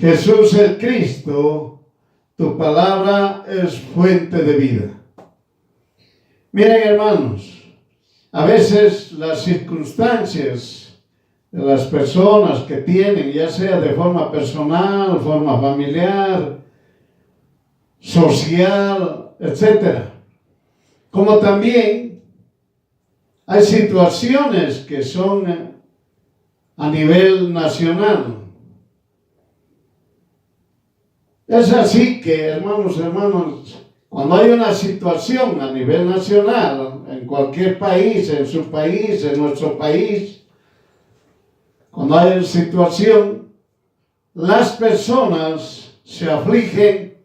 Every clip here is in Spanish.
Jesús el Cristo, tu palabra es fuente de vida. Miren, hermanos, a veces las circunstancias de las personas que tienen, ya sea de forma personal, forma familiar, social, etc., como también hay situaciones que son a nivel nacional. Es así que, hermanos, cuando hay una situación a nivel nacional, en cualquier país, en su país, en nuestro país, cuando hay una situación, las personas se afligen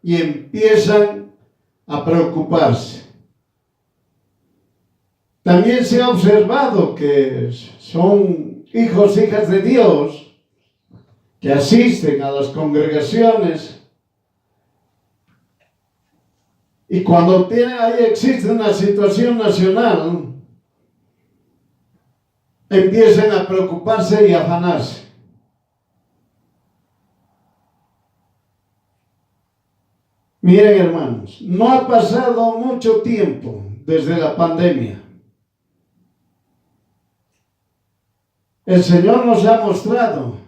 y empiezan a preocuparse. También se ha observado que son hijos, hijas de Dios, que asisten a las congregaciones, y cuando existe una situación nacional, empiezan a preocuparse y a afanarse. Miren, hermanos, no ha pasado mucho tiempo desde la pandemia. El Señor nos ha mostrado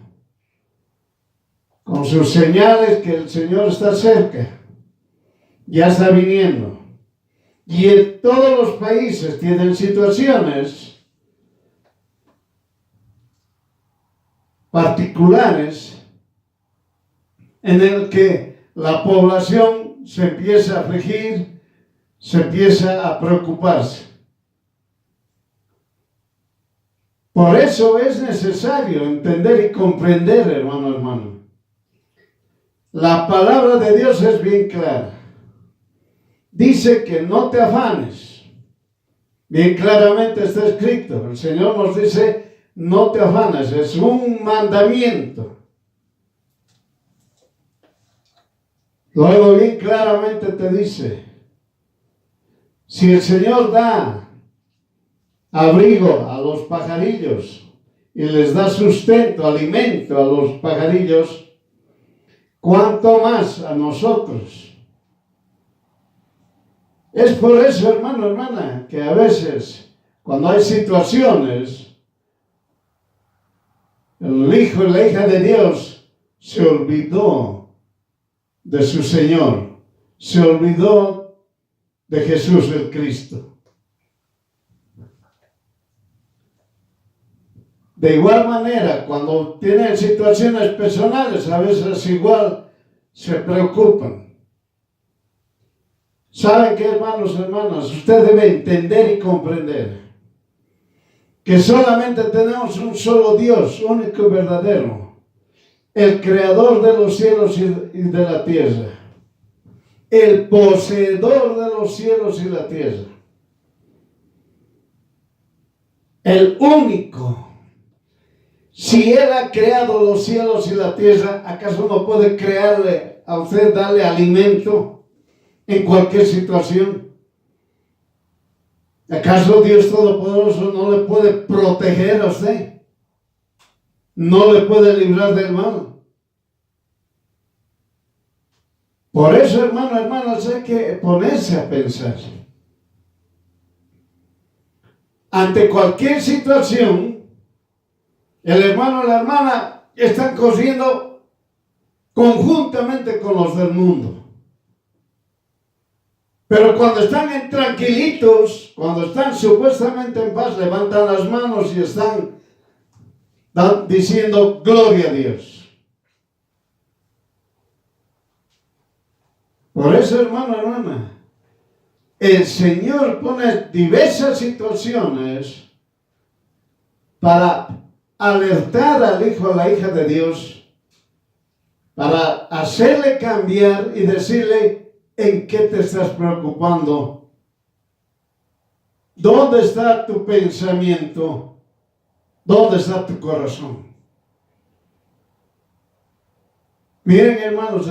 con sus señales que el Señor está cerca, ya está viniendo. Y en todos los países tienen situaciones particulares en el que la población se empieza a afligir, se empieza a preocuparse. Por eso es necesario entender y comprender, hermano. La palabra de Dios es bien clara. Dice que no te afanes. Bien claramente está escrito. El Señor nos dice, no te afanes. Es un mandamiento. Luego bien claramente te dice, si el Señor da abrigo a los pajarillos y les da sustento, alimento a los pajarillos, ¿cuánto más a nosotros? Es por eso, hermana, que a veces, cuando hay situaciones, el hijo y la hija de Dios se olvidó de su Señor, se olvidó de Jesús el Cristo. De igual manera, cuando tienen situaciones personales, a veces igual se preocupan. ¿Saben qué, hermanas? Usted debe entender y comprender que solamente tenemos un solo Dios, único y verdadero, el creador de los cielos y de la tierra, el poseedor de los cielos y la tierra, el único. Si Él ha creado los cielos y la tierra, ¿acaso no puede crearle a usted, darle alimento en cualquier situación? ¿Acaso Dios Todopoderoso no le puede proteger a usted? ¿No le puede librar del mal? Por eso, hermanos, hay que ponerse a pensar. Ante cualquier situación, el hermano y la hermana están corriendo conjuntamente con los del mundo. Pero cuando están tranquilitos, cuando están supuestamente en paz, levantan las manos y están diciendo gloria a Dios. Por eso, hermana, el Señor pone diversas situaciones para alertar al hijo o a la hija de Dios, para hacerle cambiar y decirle en qué te estás preocupando, dónde está tu pensamiento, dónde está tu corazón. Miren, hermanas,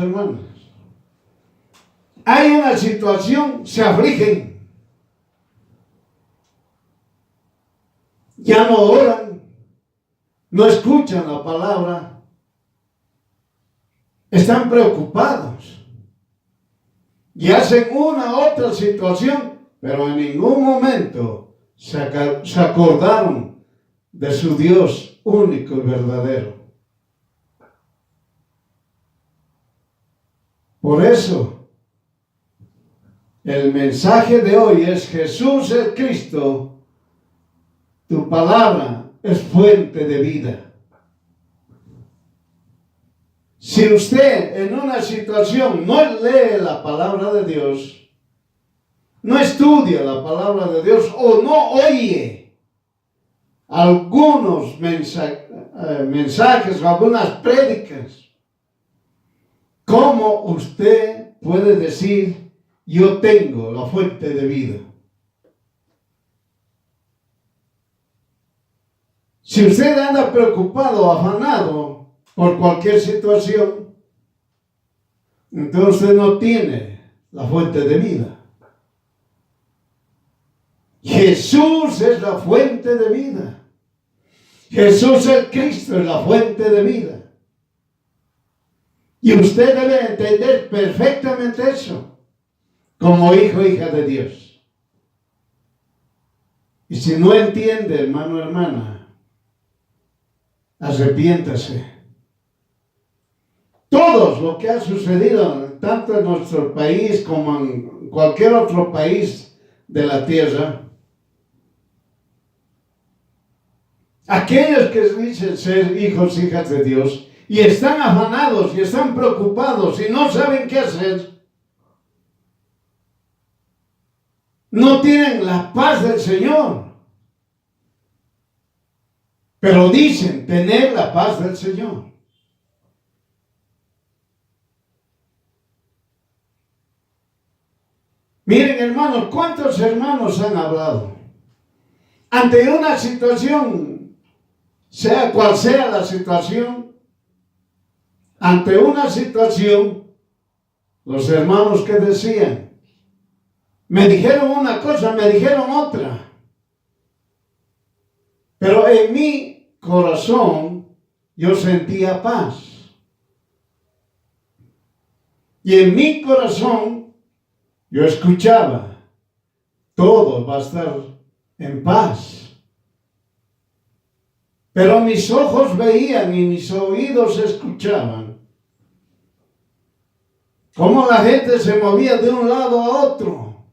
hay una situación, se afligen, ya no oran, no escuchan la palabra, están preocupados y hacen una otra situación, pero en ningún momento se acordaron de su Dios único y verdadero. Por eso, el mensaje de hoy es: Jesús el Cristo, tu palabra es fuente de vida. Si usted en una situación no lee la palabra de Dios, no estudia la palabra de Dios o no oye algunos mensajes o algunas prédicas, ¿cómo usted puede decir: yo tengo la fuente de vida? Si usted anda preocupado, afanado por cualquier situación, entonces usted no tiene la fuente de vida. Jesús es la fuente de vida. Jesús el Cristo es la fuente de vida. Y usted debe entender perfectamente eso, como hijo o hija de Dios. Y si no entiende, hermano o hermana, arrepiéntase. Todo lo que ha sucedido, tanto en nuestro país como en cualquier otro país de la tierra, aquellos que dicen ser hijos, hijas de Dios, y están afanados y están preocupados y no saben qué hacer, no tienen la paz del Señor, pero dicen tener la paz del Señor. Miren, hermanos, ¿cuántos hermanos han hablado? Ante una situación, sea cual sea la situación, ante una situación, los hermanos que decían, me dijeron una cosa, me dijeron otra, pero en mi corazón yo sentía paz. Y en mi corazón yo escuchaba, todo va a estar en paz. Pero mis ojos veían y mis oídos escuchaban cómo la gente se movía de un lado a otro,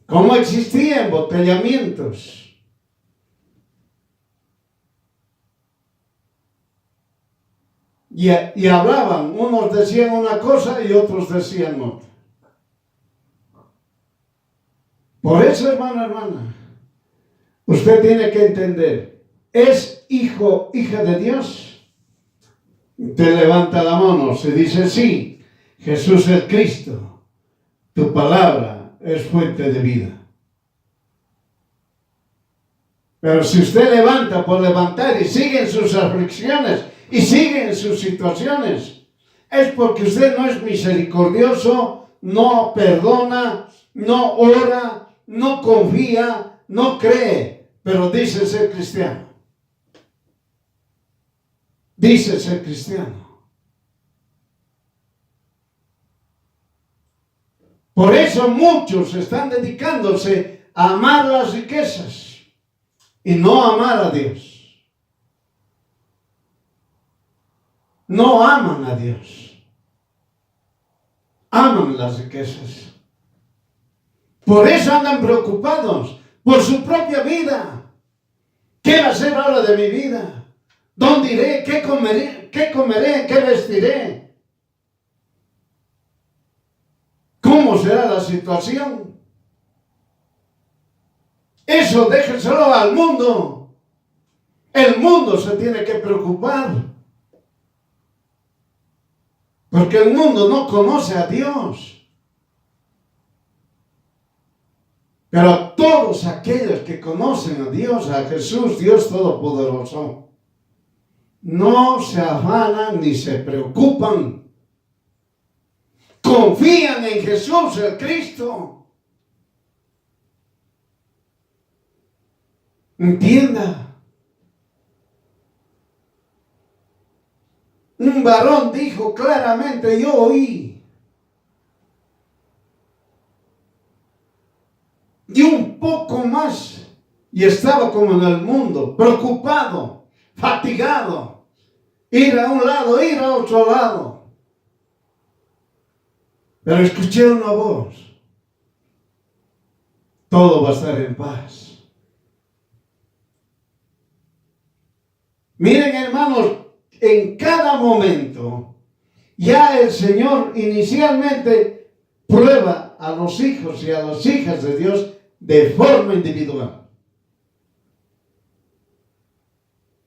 cómo existían embotellamientos. Y hablaban, unos decían una cosa y otros decían otra. Por eso, hermano, hermana, usted tiene que entender, ¿es hijo, hija de Dios? Usted levanta la mano, se dice: sí, Jesús es Cristo, tu palabra es fuente de vida. Pero si usted levanta por levantar y sigue en sus aflicciones y sigue en sus situaciones, es porque usted no es misericordioso, no perdona, no ora, no confía, no cree, pero dice ser cristiano. Dice ser cristiano. Por eso muchos están dedicándose a amar las riquezas y no amar a Dios. No aman a Dios. Aman las riquezas. Por eso andan preocupados por su propia vida. ¿Qué va a ser ahora de mi vida? ¿Dónde iré? ¿Qué comeré? ¿Qué comeré? ¿Qué vestiré? ¿Cómo será la situación? Eso déjenselo al mundo. El mundo se tiene que preocupar. Porque el mundo no conoce a Dios. Pero todos aquellos que conocen a Dios, a Jesús, Dios Todopoderoso, no se afanan ni se preocupan. Confían en Jesús, el Cristo. Entienda. un varón dijo claramente, yo oí. Y un poco más, y estaba como en el mundo, preocupado, fatigado, ir a un lado, ir a otro lado. Pero escuché una voz, todo va a estar en paz. Miren, hermanos, en cada momento, ya el Señor inicialmente prueba a los hijos y a las hijas de Dios de forma individual.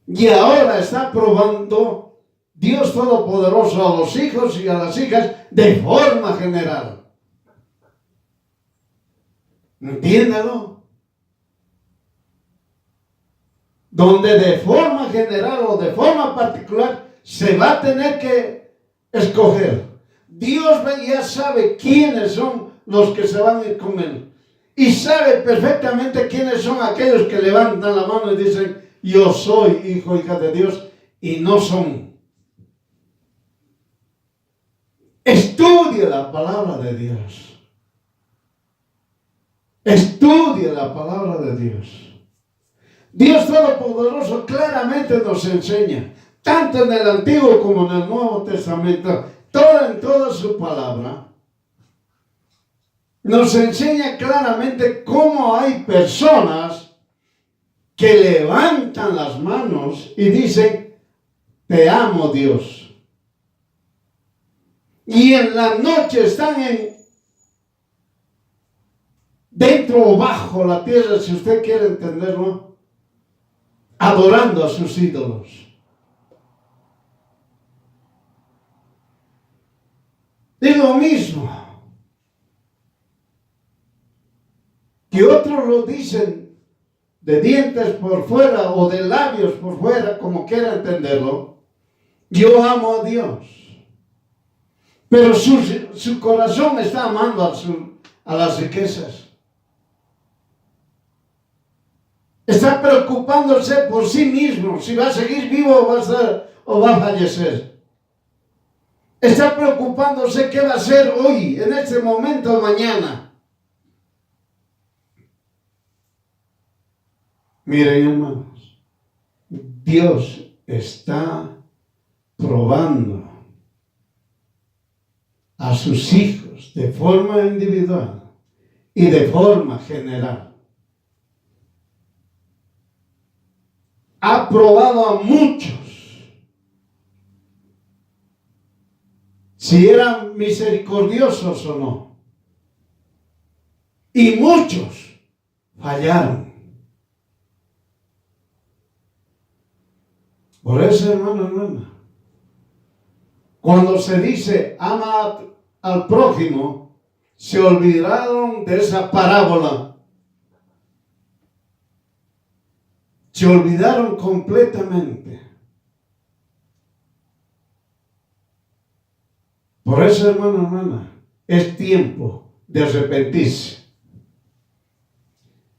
Y ahora está probando Dios Todopoderoso a los hijos y a las hijas de forma general. Entiéndalo. Donde de forma general o de forma particular se va a tener que escoger. Dios ya sabe quiénes son los que se van a ir con Él. Y sabe perfectamente quiénes son aquellos que levantan la mano y dicen, yo soy hijo, hija de Dios, y no son. Estudie la palabra de Dios. Estudie la palabra de Dios. Dios Todopoderoso claramente nos enseña, tanto en el Antiguo como en el Nuevo Testamento, en toda su palabra, nos enseña claramente cómo hay personas que levantan las manos y dicen, te amo, Dios. Y en la noche están dentro o bajo la tierra, si usted quiere entenderlo, adorando a sus ídolos. Es lo mismo que otros lo dicen de dientes por fuera o de labios por fuera, como quiera entenderlo. Yo amo a Dios, pero su corazón está amando a las riquezas. Está preocupándose por sí mismo, si va a seguir vivo o va a fallecer. Está preocupándose qué va a hacer hoy, en este momento o mañana. Miren, hermanos, Dios está probando a sus hijos de forma individual y de forma general. Ha probado a muchos si eran misericordiosos o no. Y muchos fallaron. Por eso, hermana, cuando se dice ama al prójimo, se olvidaron de esa parábola. Se olvidaron completamente. Por eso, hermana, es tiempo de arrepentirse.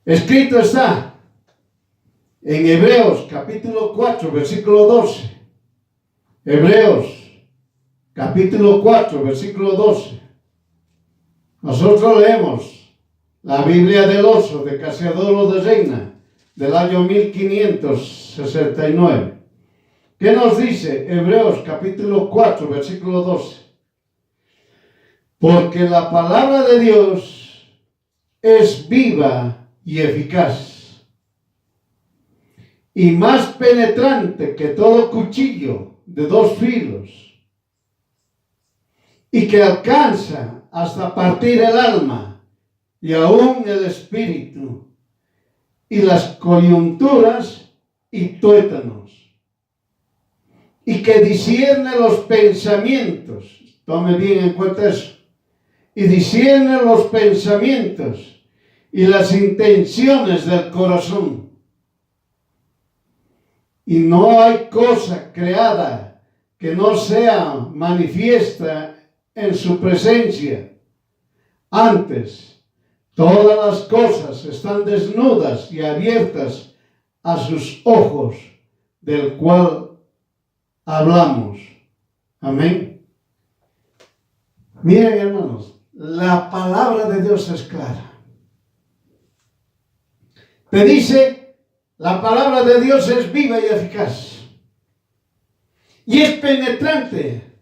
Escrito está en Hebreos capítulo 4, versículo 12. Hebreos capítulo 4, versículo 12. Nosotros leemos la Biblia del Oso de Casiodoro de Reina del año 1569. ¿Qué nos dice Hebreos capítulo 4, versículo 12? Porque la palabra de Dios es viva y eficaz, y más penetrante que todo cuchillo de dos filos, y que alcanza hasta partir el alma y aún el espíritu, y las coyunturas y tuétanos, y que discierne los pensamientos. Tome bien en cuenta eso. Y discierne los pensamientos y las intenciones del corazón. Y no hay cosa creada que no sea manifiesta en su presencia. Antes, todas las cosas están desnudas y abiertas a sus ojos, del cual hablamos. Amén. Miren, hermanos, la palabra de Dios es clara. Te dice, la palabra de Dios es viva y eficaz. Y es penetrante,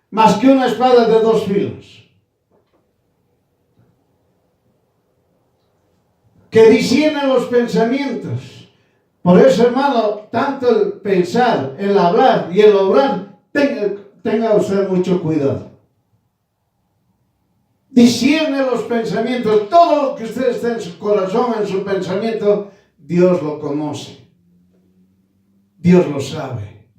más que una espada de dos filos, que discierne los pensamientos. Por eso, hermano, tanto el pensar, el hablar y el obrar, tenga usted mucho cuidado. Discierne los pensamientos. Todo lo que usted está en su corazón, en su pensamiento, Dios lo conoce. Dios lo sabe.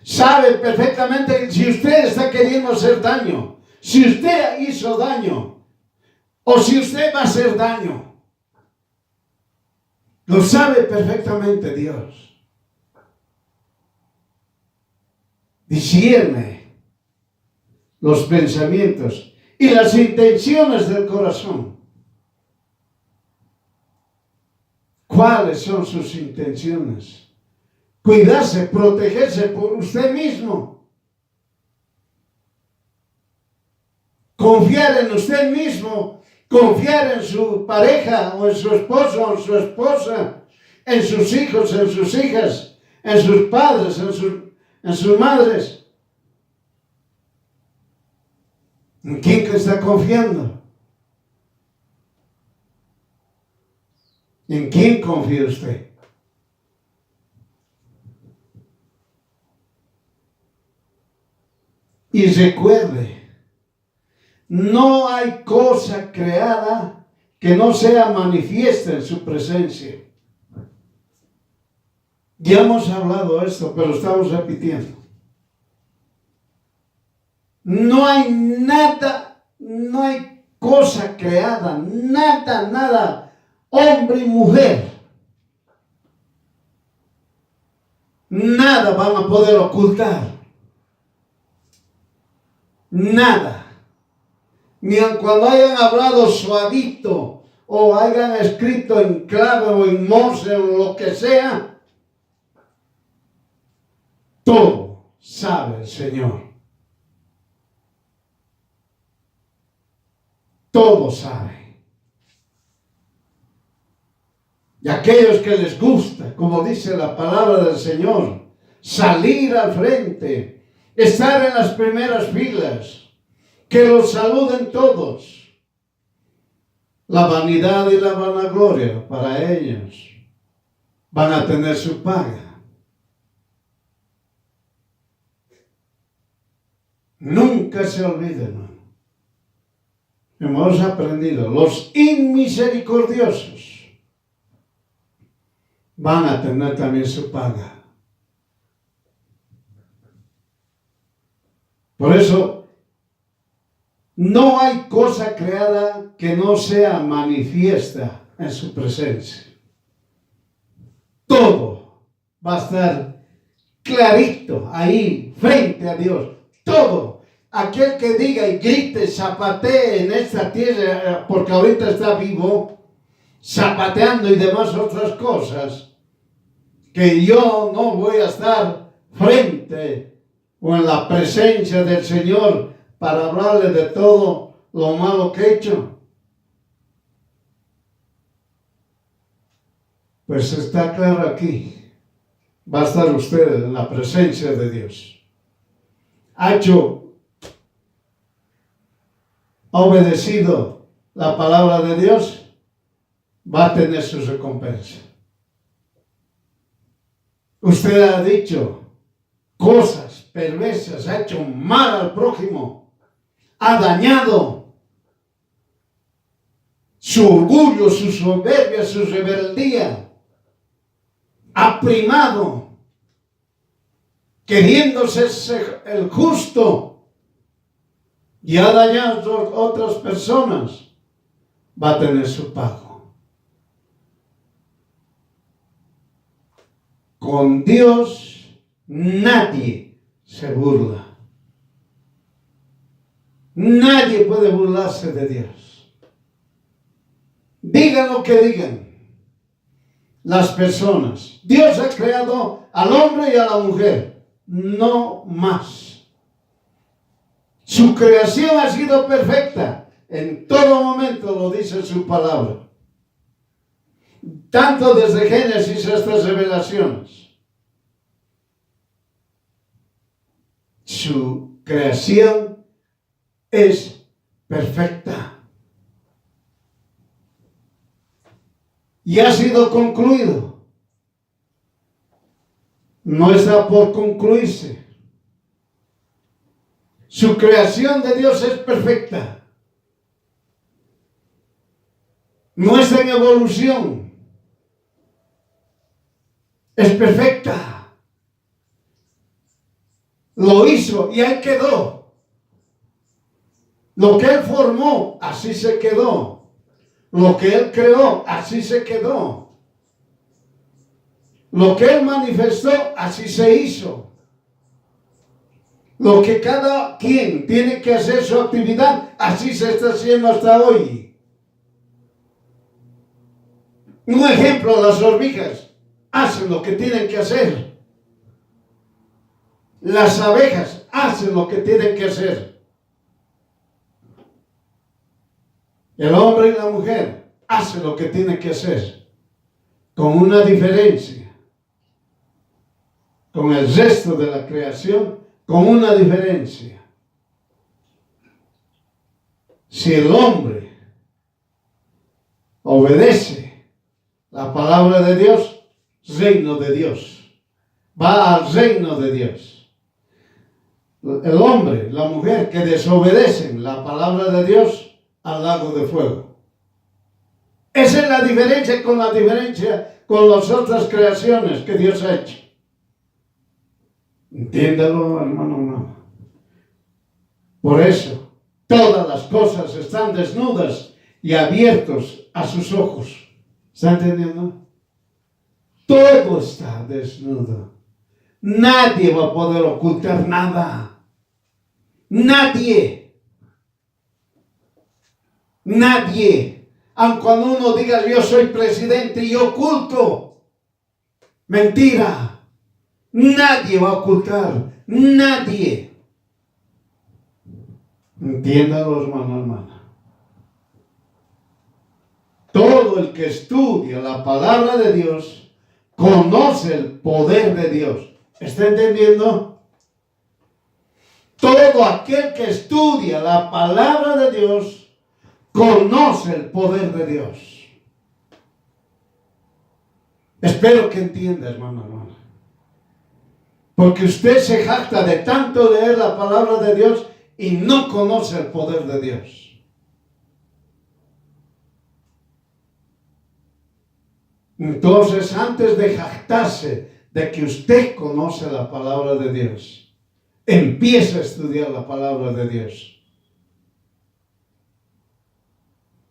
Sabe perfectamente si usted está queriendo hacer daño, si usted hizo daño, o si usted va a hacer daño. Lo sabe perfectamente Dios. Discierne los pensamientos y las intenciones del corazón. ¿Cuáles son sus intenciones? Cuidarse, protegerse por usted mismo. Confiar en usted mismo. Confiar en su pareja o en su esposo o en su esposa. En sus hijos, en sus hijas. En sus padres, en sus madres. ¿En quién que está confiando? ¿En quién confía usted? Y recuerde, no hay cosa creada que no sea manifiesta en su presencia. Ya hemos hablado esto, pero estamos repitiendo. No hay nada, no hay cosa creada, nada, hombre y mujer. Nada van a poder ocultar. Nada. Ni cuando hayan hablado suavito o hayan escrito en clave o en morse o lo que sea, todo sabe el Señor. Todo sabe. Y aquellos que les gusta, como dice la palabra del Señor, salir al frente, estar en las primeras filas, que los saluden todos. La vanidad y la vanagloria para ellos van a tener su paga. Nunca se olviden, hermano. Hemos aprendido, los inmisericordiosos van a tener también su paga. Por eso, no hay cosa creada que no sea manifiesta en su presencia. Todo va a estar clarito ahí, frente a Dios. Todo. Aquel que diga y grite, zapatee en esta tierra, porque ahorita está vivo, zapateando y demás otras cosas, que yo no voy a estar frente o en la presencia del Señor para hablarle de todo lo malo que he hecho. Pues está claro aquí. Va a estar usted en la presencia de Dios. Ha obedecido la palabra de Dios, va a tener su recompensa. Usted ha dicho cosas perversas, ha hecho mal al prójimo, ha dañado su orgullo, su soberbia, su rebeldía, ha primado, queriéndose ser el justo, y ha dañado a otras personas, va a tener su pago. Con Dios nadie se burla. Nadie puede burlarse de Dios. Digan lo que digan las personas. Dios ha creado al hombre y a la mujer, no más. Su creación ha sido perfecta. En todo momento lo dice su palabra. Tanto desde Génesis hasta Revelaciones. Su creación es perfecta. Y ha sido concluido. No está por concluirse. Su creación de Dios es perfecta. No está en evolución. Es perfecta. Lo hizo y ahí quedó. Lo que Él formó, así se quedó. Lo que Él creó, así se quedó. Lo que Él manifestó, así se hizo. Lo que cada quien tiene que hacer su actividad, así se está haciendo hasta hoy. Un ejemplo, las hormigas hacen lo que tienen que hacer. Las abejas hacen lo que tienen que hacer. El hombre y la mujer hacen lo que tienen que hacer. Con una diferencia. Con el resto de la creación, con una diferencia. Si el hombre obedece la palabra de Dios, reino de Dios. Va al reino de Dios. El hombre, la mujer que desobedecen la palabra de Dios, al lago de fuego. Esa es la diferencia con las otras creaciones que Dios ha hecho. Entiéndalo, hermano. Por eso, todas las cosas están desnudas y abiertos a sus ojos. ¿Está entendiendo? Todo está desnudo. Nadie va a poder ocultar nada. Nadie. Aunque cuando uno diga yo soy presidente y oculto. Mentira. Nadie va a ocultar. Nadie. Entiéndalo, hermana. Todo el que estudia la palabra de Dios conoce el poder de Dios. ¿Está entendiendo? Todo aquel que estudia la palabra de Dios conoce el poder de Dios. Espero que entienda, hermana. Porque usted se jacta de tanto leer la palabra de Dios y no conoce el poder de Dios. Entonces, antes de jactarse de que usted conoce la palabra de Dios, empiece a estudiar la palabra de Dios.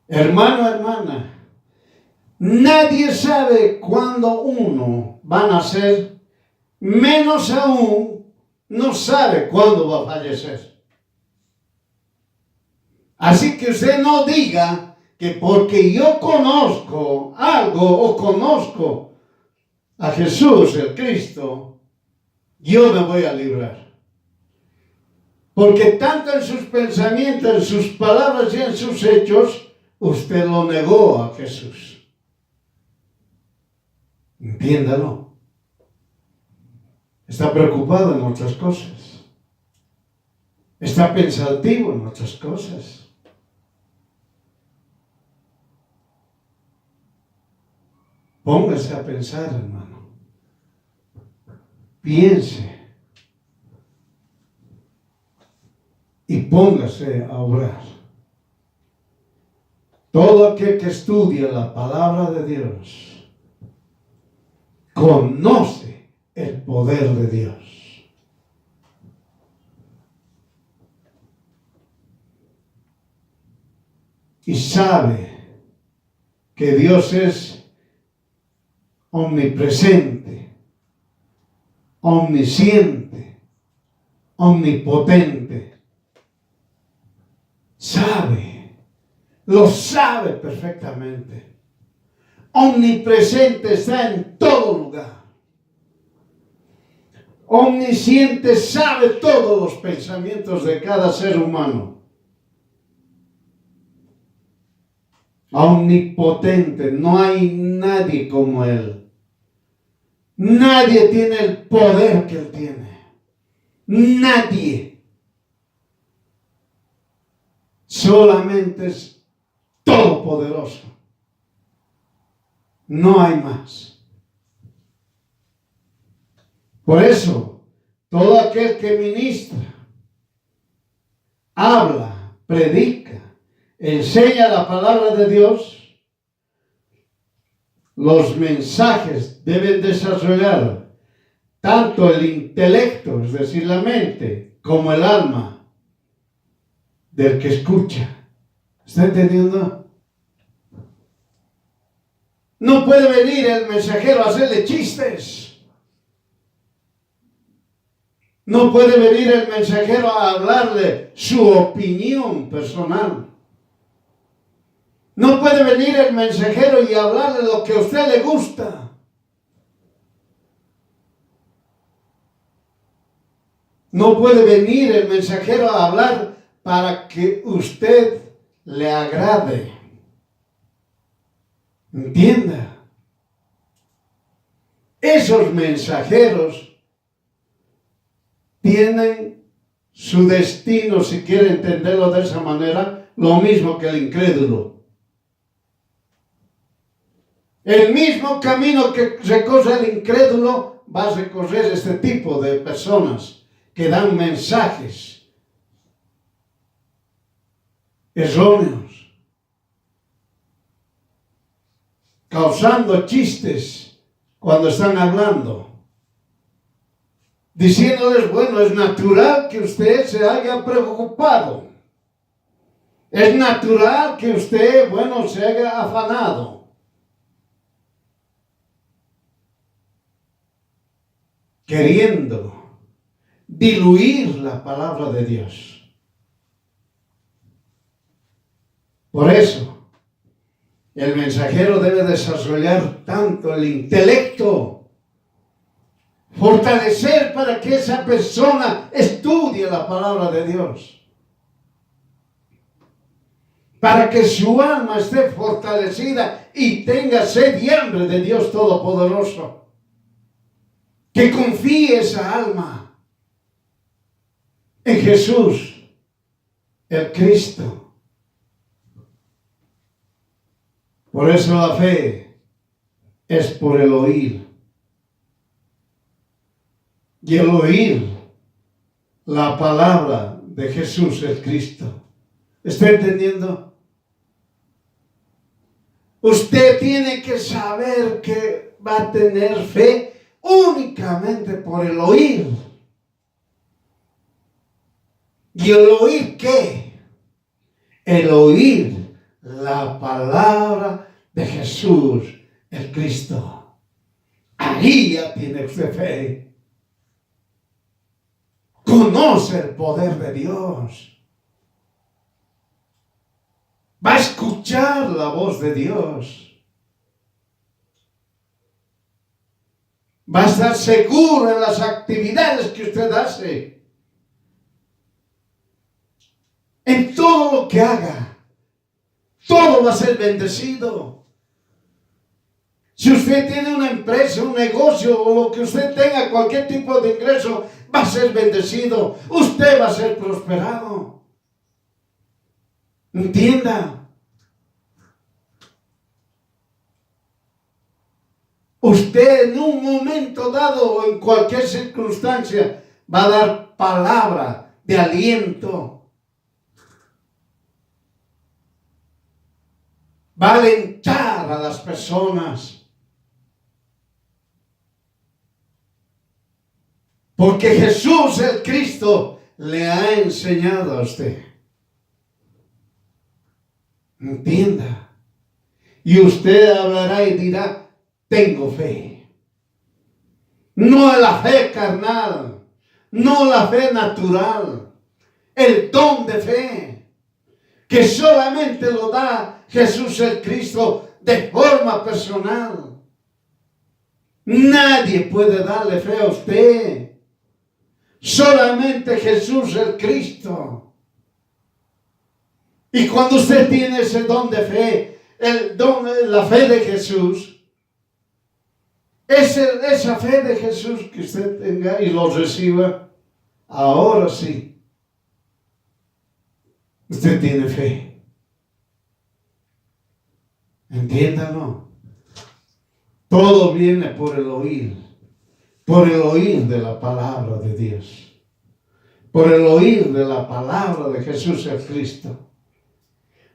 Hermano, hermana, nadie sabe cuándo uno va a nacer, menos aún no sabe cuándo va a fallecer. Así que usted no diga que porque yo conozco algo o conozco a Jesús, el Cristo, yo me voy a librar. Porque tanto en sus pensamientos, en sus palabras y en sus hechos, usted lo negó a Jesús. Entiéndalo. Está preocupado en otras cosas. Está pensativo en otras cosas. Póngase a pensar, hermano. Piense. Y póngase a obrar. Todo aquel que estudia la palabra de Dios conoce el poder de Dios. Y sabe que Dios es omnipresente, omnisciente, omnipotente. Lo sabe perfectamente. Omnipresente, está en todo lugar. omnisciente, sabe todos los pensamientos de cada ser humano. Omnipotente, no hay nadie como Él. Nadie tiene el poder que Él tiene. Nadie. Solamente es todopoderoso. No hay más. Por eso, todo aquel que ministra, habla, predica, enseña la palabra de Dios, los mensajes deben desarrollar tanto el intelecto, es decir, la mente, como el alma del que escucha. ¿Está entendiendo? No puede venir el mensajero a hacerle chistes. No puede venir el mensajero a hablarle su opinión personal. No puede venir el mensajero y hablarle lo que a usted le gusta. No puede venir el mensajero a hablar para que usted le agrade. Entienda. Esos mensajeros tienen su destino, si quiere entenderlo de esa manera, lo mismo que el incrédulo. El mismo camino que recorre el incrédulo va a recorrer este tipo de personas que dan mensajes erróneos, causando chistes cuando están hablando, diciéndoles, bueno, es natural que usted se haya preocupado, es natural que usted, bueno, se haya afanado. Queriendo diluir la palabra de Dios. Por eso, el mensajero debe desarrollar tanto el intelecto, fortalecer para que esa persona estudie la palabra de Dios, para que su alma esté fortalecida y tenga sed y hambre de Dios Todopoderoso. Que confíe esa alma en Jesús, el Cristo. Por eso la fe es por el oír. Y el oír la palabra de Jesús, el Cristo. ¿Está entendiendo? Usted tiene que saber que va a tener fe únicamente por el oír. ¿Y el oír qué? El oír la palabra de Jesús, el Cristo. Ahí ya tiene usted fe. Conoce el poder de Dios. Va a escuchar la voz de Dios. Va a estar seguro en las actividades que usted hace. En todo lo que haga. Todo va a ser bendecido. Si usted tiene una empresa, un negocio o lo que usted tenga, cualquier tipo de ingreso, va a ser bendecido. Usted va a ser prosperado. Entienda. Usted en un momento dado o en cualquier circunstancia va a dar palabra de aliento. Va a alentar a las personas. Porque Jesús el Cristo le ha enseñado a usted. Entienda. Y usted hablará y dirá, tengo fe. No la fe carnal, no la fe natural, el don de fe, que solamente lo da Jesús el Cristo de forma personal. Nadie puede darle fe a usted. Solamente Jesús el Cristo. Y cuando usted tiene ese don de fe, la fe de Jesús, esa fe de Jesús que usted tenga y lo reciba, ahora sí, usted tiene fe. Entiéndalo. Todo viene por el oír de la palabra de Dios, por el oír de la palabra de Jesús el Cristo,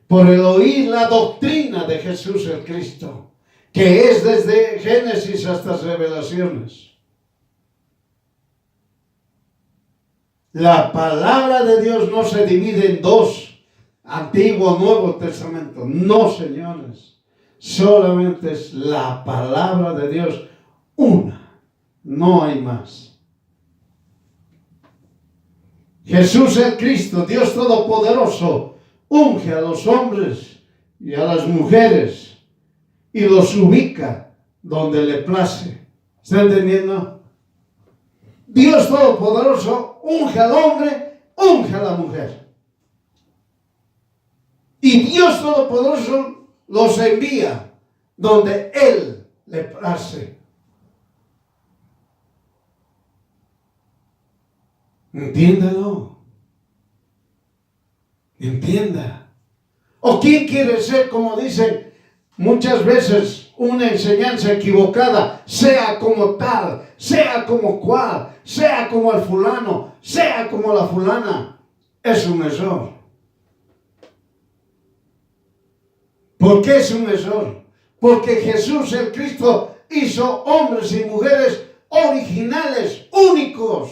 por el oír la doctrina de Jesús el Cristo, que es desde Génesis hasta Revelaciones. La palabra de Dios no se divide en dos, Antiguo o Nuevo Testamento. No, señores. Solamente es la palabra de Dios una. No hay más. Jesús el Cristo, Dios Todopoderoso, unge a los hombres y a las mujeres y los ubica donde le place. ¿Está entendiendo? Dios Todopoderoso unge al hombre, unge a la mujer. Y Dios Todopoderoso los envía donde Él le place. Entiéndalo. Entienda. ¿O quién quiere ser, como dicen muchas veces, una enseñanza equivocada? Sea como tal, sea como cual, sea como el fulano, sea como la fulana. Es un error. ¿Por qué es un error? Porque Jesús el Cristo hizo hombres y mujeres originales, únicos.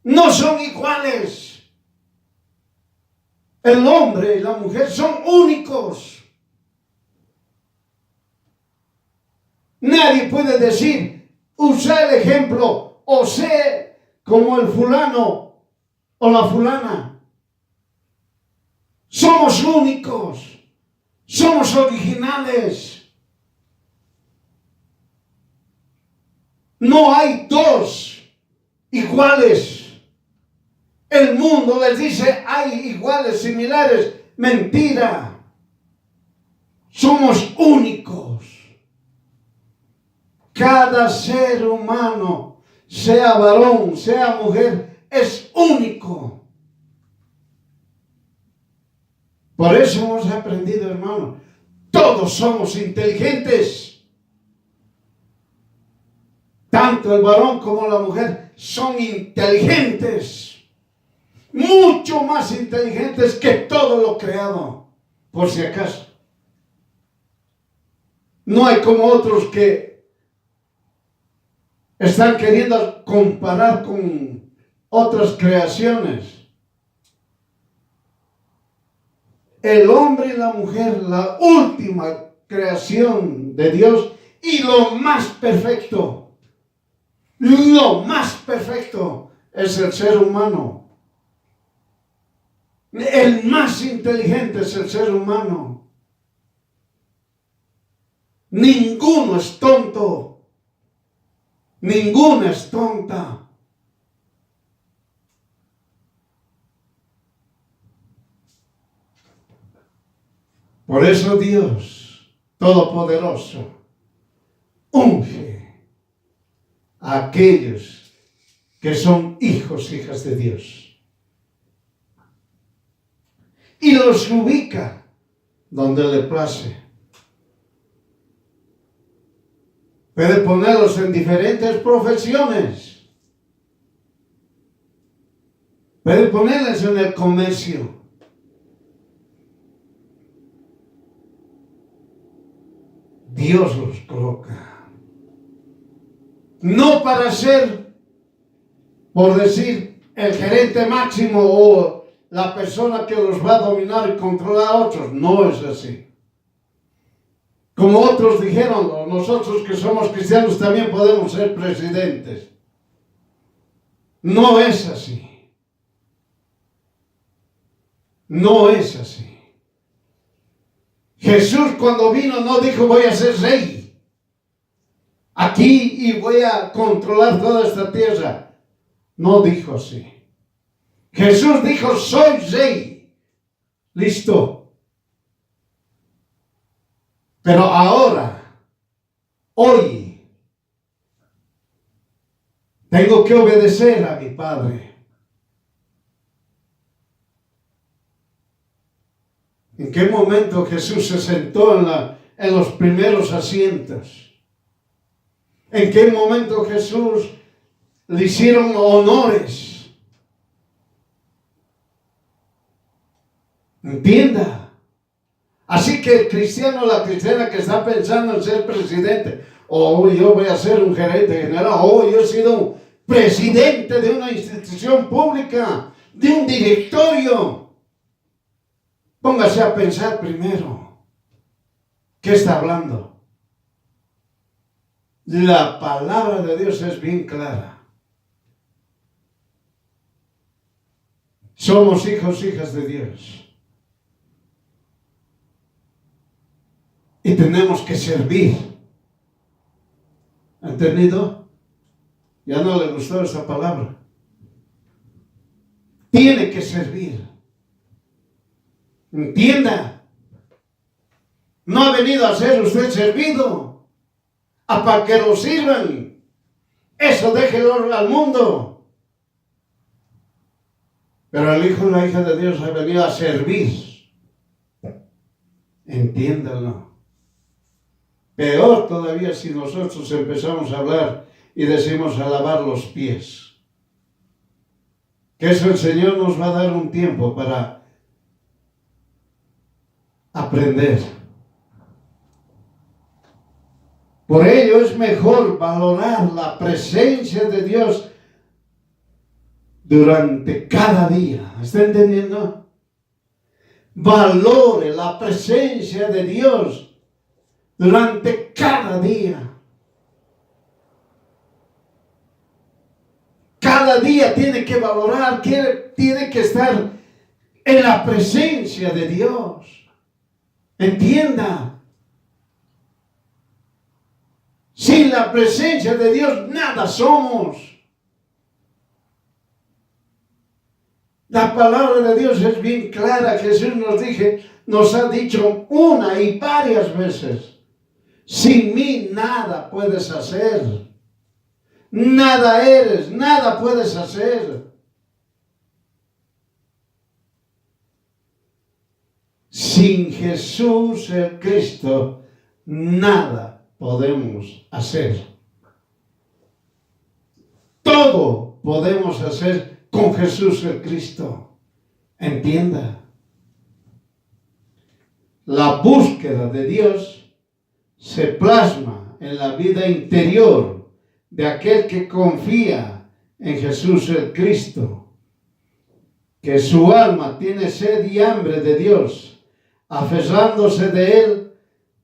No son iguales. El hombre y la mujer son únicos. Nadie puede decir, usa el ejemplo, o sé como el fulano o la fulana. Somos únicos. Somos originales. No hay dos iguales. El mundo les dice hay iguales, similares. Mentira. Somos únicos. Cada ser humano, sea varón, sea mujer, es único. Por eso hemos aprendido, hermano, todos somos inteligentes. Tanto el varón como la mujer son inteligentes. Mucho más inteligentes que todo lo creado, por si acaso. No hay como otros que están queriendo comparar con otras creaciones. El hombre y la mujer, la última creación de Dios y lo más perfecto es el ser humano. El más inteligente es el ser humano. Ninguno es tonto. Ninguna es tonta. Por eso Dios Todopoderoso unge a aquellos que son hijos, hijas de Dios. Y los ubica donde le place. Puede ponerlos en diferentes profesiones. Puede ponerlos en el comercio. Dios los coloca. No para ser, por decir, el gerente máximo o la persona que los va a dominar y controlar a otros. No es así. Como otros dijeron, nosotros que somos cristianos también podemos ser presidentes. No es así. No es así. Jesús cuando vino no dijo voy a ser rey aquí y voy a controlar toda esta tierra. no dijo así. Jesús dijo, soy rey. Listo. Pero ahora, hoy, tengo que obedecer a mi Padre. ¿En qué momento Jesús se sentó en los primeros asientos? ¿En qué momento Jesús le hicieron honores? Entienda. Así que el cristiano o la cristiana que está pensando en ser presidente, o yo voy a ser un gerente general, o yo he sido un presidente de una institución pública, de un directorio, póngase a pensar primero. ¿Qué está hablando? La palabra de Dios es bien clara. Somos hijos, hijas de Dios. Y tenemos que servir. ¿Ha entendido? Ya no le gustó esa palabra. Tiene que servir. Entienda. No ha venido a ser usted servido. A para que lo sirvan. Eso déjelo al mundo. Pero el hijo y la hija de Dios ha venido a servir. Entiéndalo. Peor todavía si nosotros empezamos a hablar y decimos a lavar los pies. Que eso el Señor nos va a dar un tiempo para aprender. Por ello es mejor valorar la presencia de Dios durante cada día. ¿Está entendiendo? Valore la presencia de Dios durante cada día. Cada día tiene que valorar, tiene que estar en la presencia de Dios. Entienda. Sin la presencia de Dios nada somos. La palabra de Dios es bien clara. Jesús nos ha dicho una y varias veces. Sin mí nada puedes hacer. Nada eres, nada puedes hacer. Sin Jesús el Cristo, nada podemos hacer. Todo podemos hacer con Jesús el Cristo. Entienda. La búsqueda de Dios se plasma en la vida interior de aquel que confía en Jesús el Cristo, que su alma tiene sed y hambre de Dios, aferrándose de Él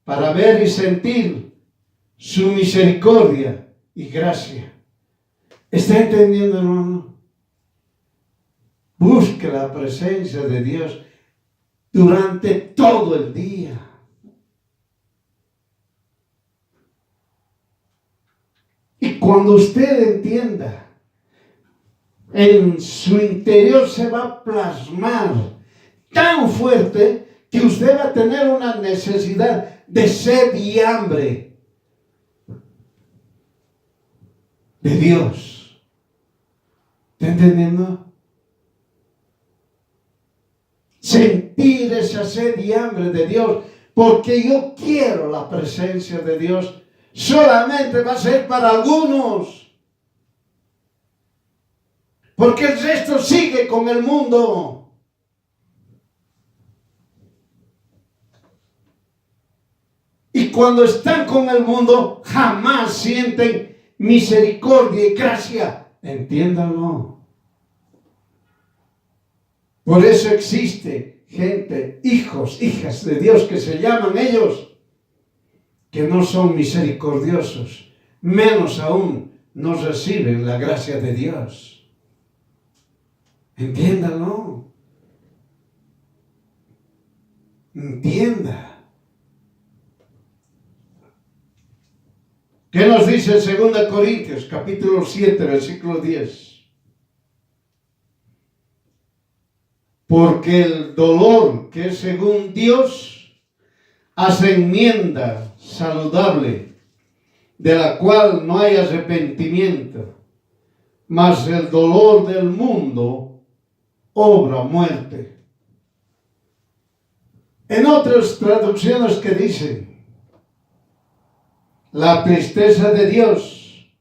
para ver y sentir su misericordia y gracia. ¿Está entendiendo, hermano? Busque la presencia de Dios durante todo el día. Y cuando usted entienda, en su interior se va a plasmar tan fuerte que usted va a tener una necesidad de sed y hambre de Dios. ¿Está entendiendo? Sentir esa sed y hambre de Dios, porque yo quiero la presencia de Dios. Solamente va a ser para algunos, porque el resto sigue con el mundo. Y cuando están con el mundo, jamás sienten misericordia y gracia. Entiéndanlo. Por eso existe gente, hijos, hijas de Dios, que se llaman ellos, que no son misericordiosos, menos aún no reciben la gracia de Dios. Entiéndalo. Entienda. ¿Qué nos dice 2 Corintios, capítulo 7, versículo 10? porque el dolor que es según Dios hace enmienda saludable, de la cual no hay arrepentimiento, mas el dolor del mundo obra muerte. En otras traducciones que dicen, la tristeza de Dios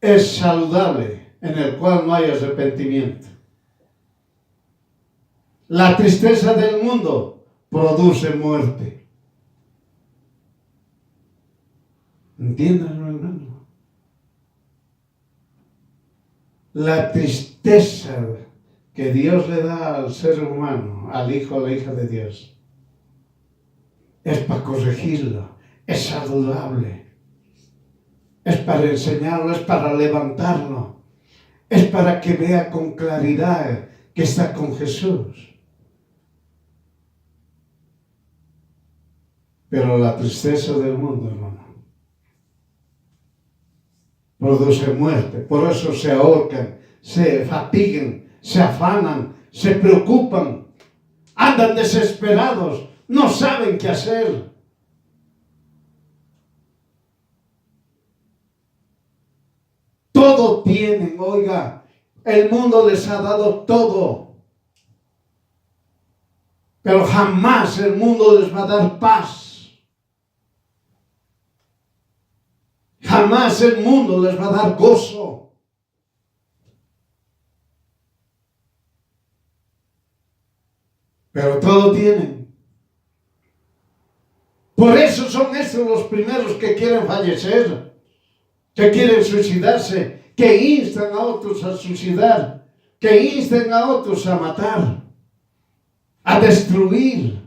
es saludable, en el cual no hay arrepentimiento. La tristeza del mundo produce muerte. ¿Entienden, hermano? La tristeza que Dios le da al ser humano, al hijo o la hija de Dios, es para corregirlo, es saludable, es para enseñarlo, es para levantarlo, es para que vea con claridad que está con Jesús. Pero la tristeza del mundo, hermano, produce muerte. Por eso se ahorcan, se fatigan, se afanan, se preocupan, andan desesperados, no saben qué hacer. Todo tienen, oiga, el mundo les ha dado todo, pero jamás el mundo les va a dar paz. Jamás el mundo les va a dar gozo. Pero todo tienen. Por eso son estos los primeros que quieren fallecer, que quieren suicidarse, que instan a otros a suicidar, que instan a otros a matar, a destruir,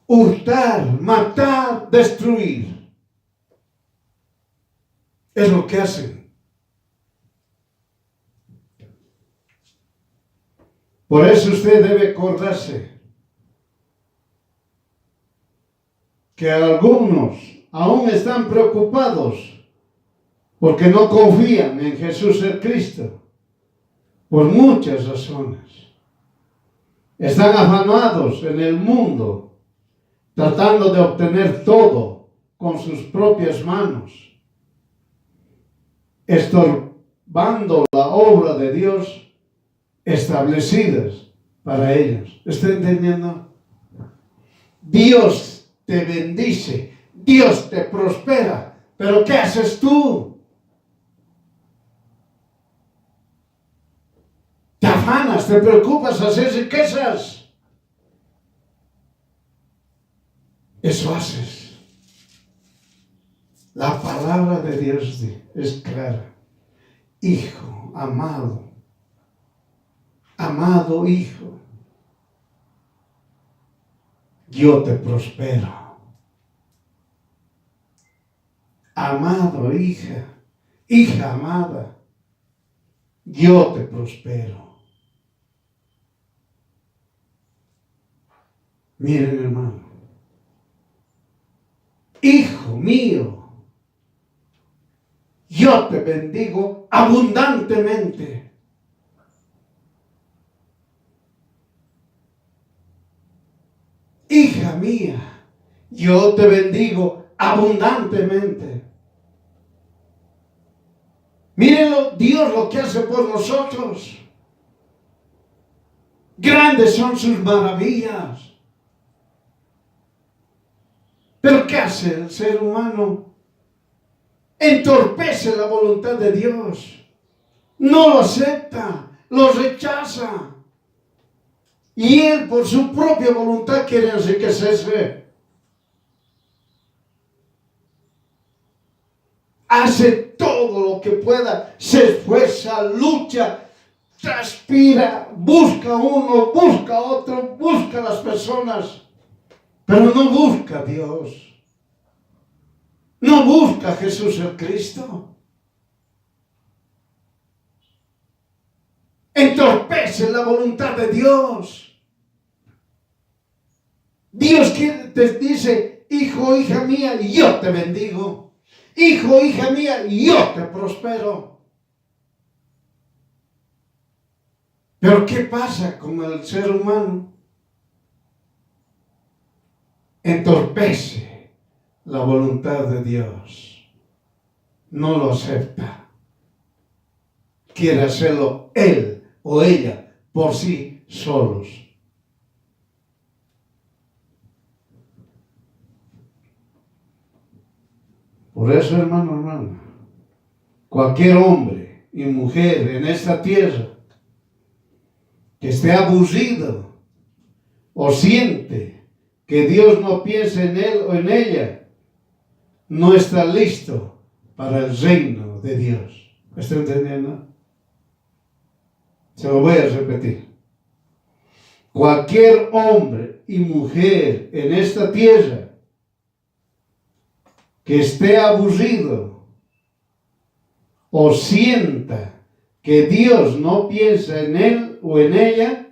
hurtar, matar, destruir. Es lo que hacen. Por eso usted debe acordarse que algunos aún están preocupados porque no confían en Jesús el Cristo, por muchas razones. Están afanados en el mundo, tratando de obtener todo con sus propias manos, estorbando la obra de Dios establecidas para ellos. ¿Está entendiendo? Dios te bendice, Dios te prospera, pero ¿qué haces tú? Te afanas, te preocupas, hacer riquezas. Eso haces. La palabra de Dios es clara. Hijo, amado, amado hijo, yo te prospero. Amado hija, hija amada, yo te prospero. Miren, hermano, hijo mío, yo te bendigo abundantemente. Hija mía, yo te bendigo abundantemente. Mírenlo, Dios lo que hace por nosotros. Grandes son sus maravillas. Pero ¿qué hace el ser humano? Entorpece la voluntad de Dios. No lo acepta, lo rechaza. Y él por su propia voluntad quiere enriquecerse. Hace todo lo que pueda, se esfuerza, lucha, transpira, busca uno, busca otro, busca las personas, pero no busca a Dios. No busca a Jesús el Cristo. Entorpece la voluntad de Dios. Dios te dice, hijo, hija mía, yo te bendigo. Hijo, hija mía, yo te prospero. Pero ¿qué pasa con el ser humano? Entorpece la voluntad de Dios. No lo acepta. Quiere hacerlo él o ella por sí solos. Por eso, hermano, cualquier hombre y mujer en esta tierra que esté aburrido o siente que Dios no piensa en él o en ella, no está listo para el reino de Dios. ¿Me está entendiendo? Se lo voy a repetir. Cualquier hombre y mujer en esta tierra que esté aburrido o sienta que Dios no piensa en él o en ella,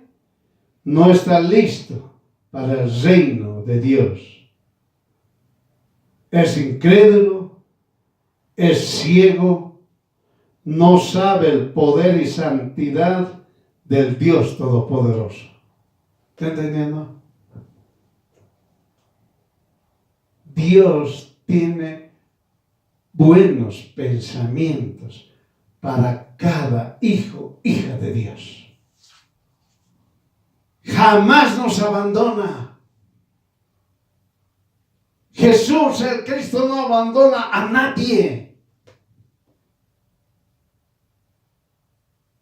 no está listo para el reino de Dios. Es incrédulo, es ciego, no sabe el poder y santidad del Dios Todopoderoso. ¿Está entendiendo? Dios tiene buenos pensamientos para cada hijo, hija de Dios. Jamás nos abandona. Jesús, el Cristo, no abandona a nadie.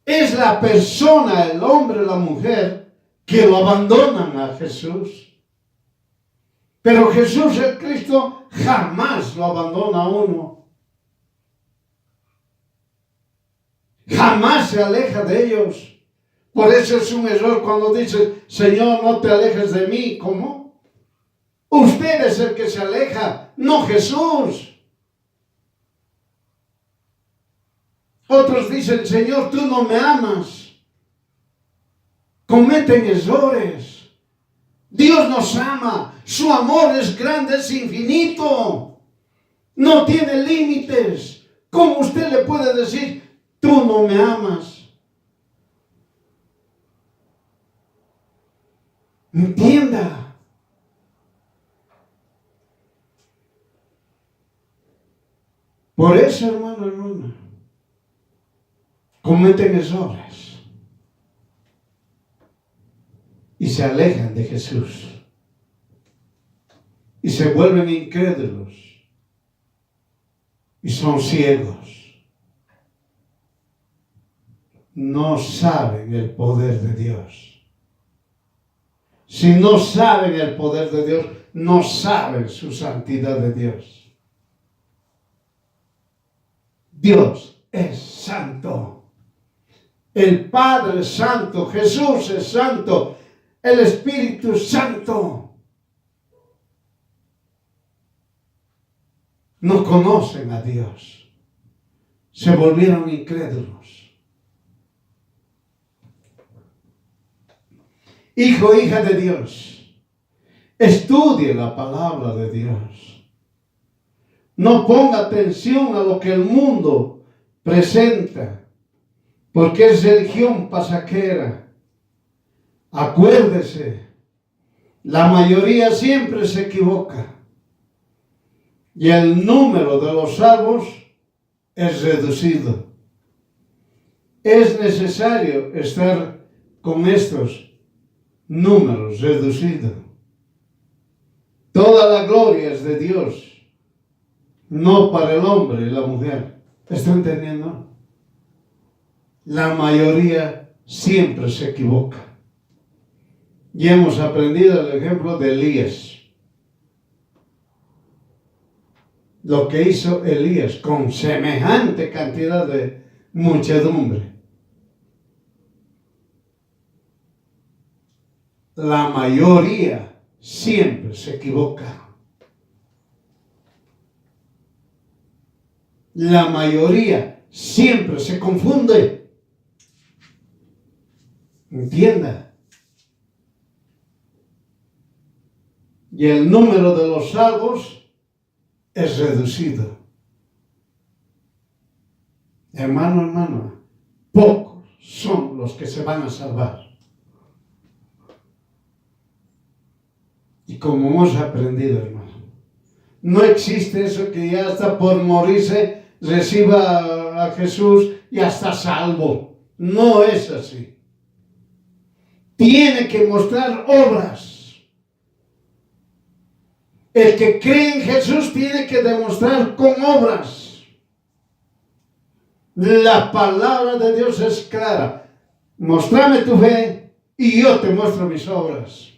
Es la persona, el hombre, la mujer, que lo abandonan a Jesús. Pero Jesús, el Cristo, jamás lo abandona a uno. Jamás se aleja de ellos. Por eso es un error cuando dice, Señor, no te alejes de mí. ¿Cómo? Usted es el que se aleja, no Jesús. Otros dicen, Señor, tú no me amas. Cometen errores. Dios nos ama. Su amor es grande, es infinito. No tiene límites. ¿Cómo usted le puede decir, tú no me amas? Entienda. Por eso, hermano, cometen errores y se alejan de Jesús y se vuelven incrédulos y son ciegos. No saben el poder de Dios. Si no saben el poder de Dios, no saben su santidad de Dios. Dios es santo. El Padre es santo. Jesús es santo. El Espíritu es santo. No conocen a Dios. Se volvieron incrédulos. Hijo, hija de Dios, estudie la palabra de Dios. No ponga atención a lo que el mundo presenta, porque es religión pasajera. Acuérdese, la mayoría siempre se equivoca y el número de los salvos es reducido. Es necesario estar con estos números reducidos. Toda la gloria es de Dios, no para el hombre y la mujer. ¿Está entendiendo? La mayoría siempre se equivoca. Y hemos aprendido el ejemplo de Elías. Lo que hizo Elías con semejante cantidad de muchedumbre. La mayoría siempre se equivoca. La mayoría siempre se confunde. Entienda. Y el número de los salvos es reducido. Hermano, pocos son los que se van a salvar. Y como hemos aprendido, hermano, no existe eso que ya está por morirse, reciba a Jesús y ya está salvo. No es así. Tiene que mostrar obras. El que cree en Jesús tiene que demostrar con obras. La palabra de Dios es clara. Mostrame tu fe y yo te muestro mis obras.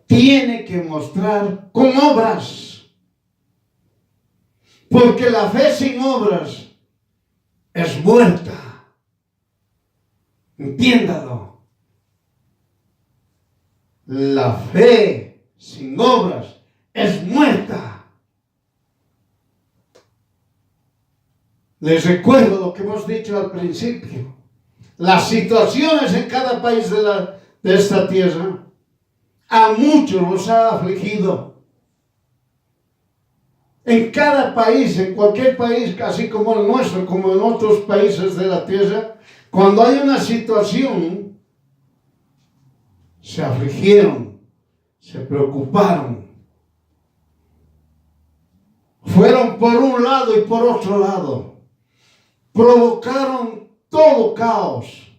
Tiene que mostrar con obras. Porque la fe sin obras es muerta. Entiéndalo. La fe sin obras es muerta. Les recuerdo lo que hemos dicho al principio. Las situaciones en cada país de esta tierra a muchos los ha afligido. En cada país, en cualquier país, así como el nuestro, como en otros países de la tierra, cuando hay una situación, se afligieron, se preocuparon. Fueron por un lado y por otro lado. Provocaron todo caos.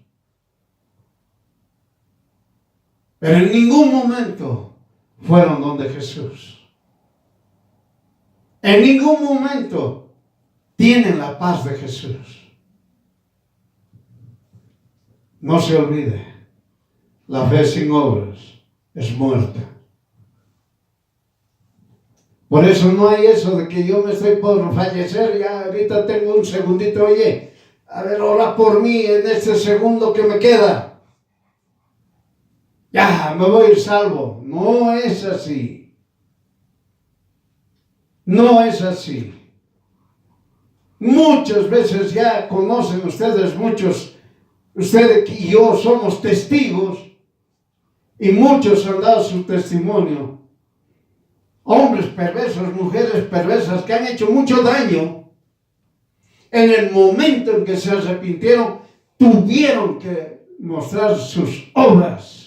Pero en ningún momento fueron donde Jesús. En ningún momento tienen la paz de Jesús. No se olvide, la fe sin obras es muerta. Por eso no hay eso de que yo me estoy por fallecer, ya ahorita tengo un segundito, oye, a ver, ora por mí en este segundo que me queda. Ya, me voy a ir salvo. No es así. No es así. Muchas veces ya conocen ustedes, ustedes y yo somos testigos, y muchos han dado su testimonio. Hombres perversos, mujeres perversas que han hecho mucho daño, en el momento en que se arrepintieron, tuvieron que mostrar sus obras.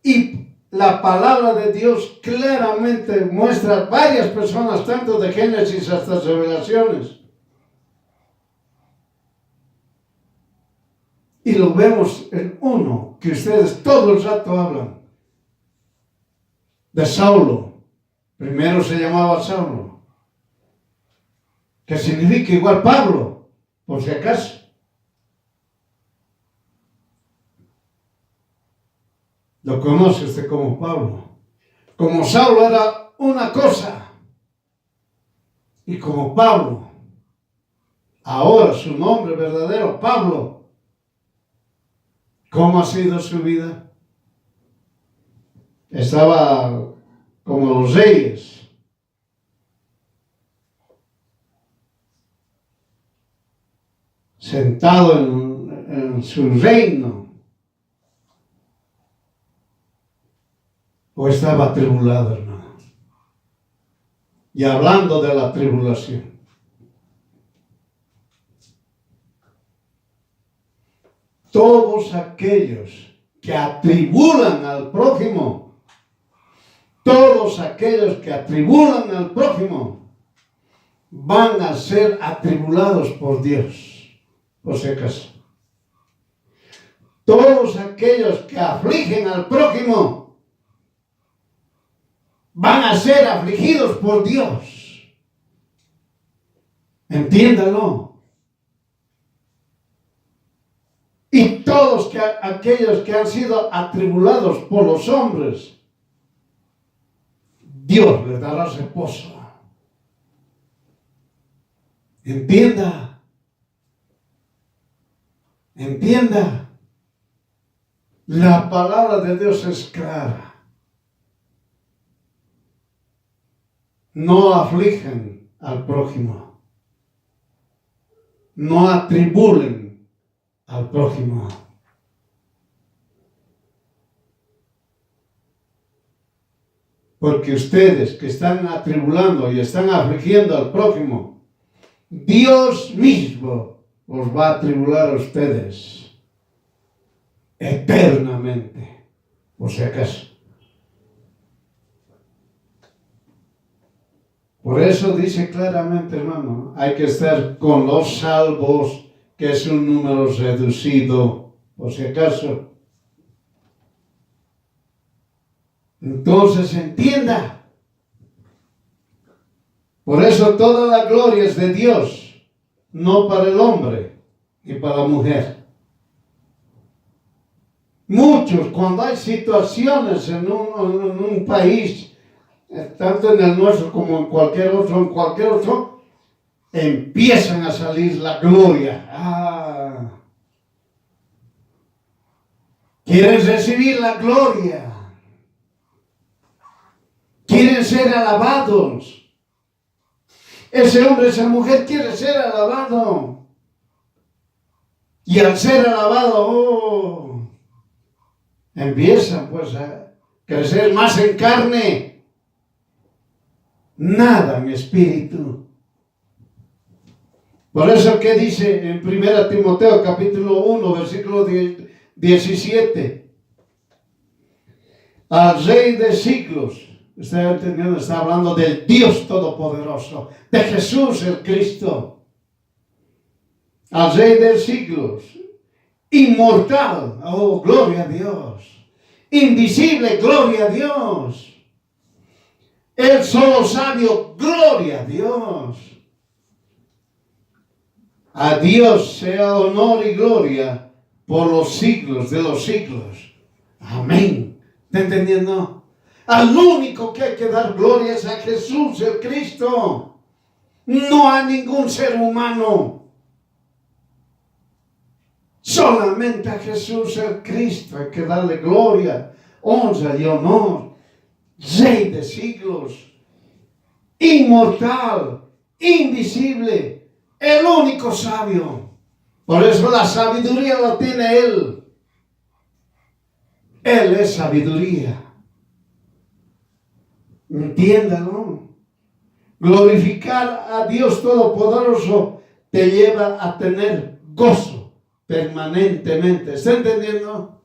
Y la palabra de Dios claramente muestra a varias personas, tanto de Génesis hasta Revelaciones. Y lo vemos en uno que ustedes todo el rato hablan. De Saulo. Primero se llamaba Saulo, que significa igual Pablo, por si acaso. Lo conoce usted como Pablo. Como Saulo era una cosa, y como Pablo, ahora su nombre verdadero, Pablo, ¿cómo ha sido su vida? Estaba como los reyes. Sentado en su reino. O estaba atribulado, hermano. Y hablando de la tribulación. Todos aquellos que atribulan al prójimo, todos aquellos que atribulan al prójimo van a ser atribulados por Dios, por si acaso. Todos aquellos que afligen al prójimo van a ser afligidos por Dios. Entiéndalo. Y todos aquellos que han sido atribulados por los hombres, Dios les dará reposo. Entienda. Entienda. La palabra de Dios es clara. No aflijan al prójimo. No atribulen al prójimo. Porque ustedes que están atribulando y están afligiendo al prójimo, Dios mismo os va a tribular a ustedes eternamente, por si acaso. Por eso dice claramente, hermano, hay que estar con los salvos, que es un número reducido, por si acaso. Entonces entienda. Por eso toda la gloria es de Dios, no para el hombre y para la mujer. Muchos, cuando hay situaciones en un país, tanto en el nuestro como en cualquier otro, empiezan a salir la gloria. Quieren recibir la gloria. Quieren ser alabados. Ese hombre, esa mujer quiere ser alabado. Y al ser alabado, empiezan pues a crecer más en carne. Nada en espíritu. Por eso que dice en 1 Timoteo capítulo 1, versículo 17. Al Rey de siglos. ¿Está entendiendo? Está hablando del Dios Todopoderoso, de Jesús el Cristo. Al Rey de siglos. Inmortal. Oh, gloria a Dios. Invisible, gloria a Dios. El solo sabio, gloria a Dios. A Dios sea honor y gloria por los siglos de los siglos. Amén. ¿Está entendiendo? Al único que hay que dar gloria es a Jesús, el Cristo. No a ningún ser humano. Solamente a Jesús, el Cristo, hay que darle gloria, honra y honor. Rey de siglos, inmortal, invisible, el único sabio. Por eso la sabiduría la tiene Él. Él es sabiduría. Entiéndalo. Glorificar a Dios Todopoderoso te lleva a tener gozo permanentemente. ¿Está entendiendo?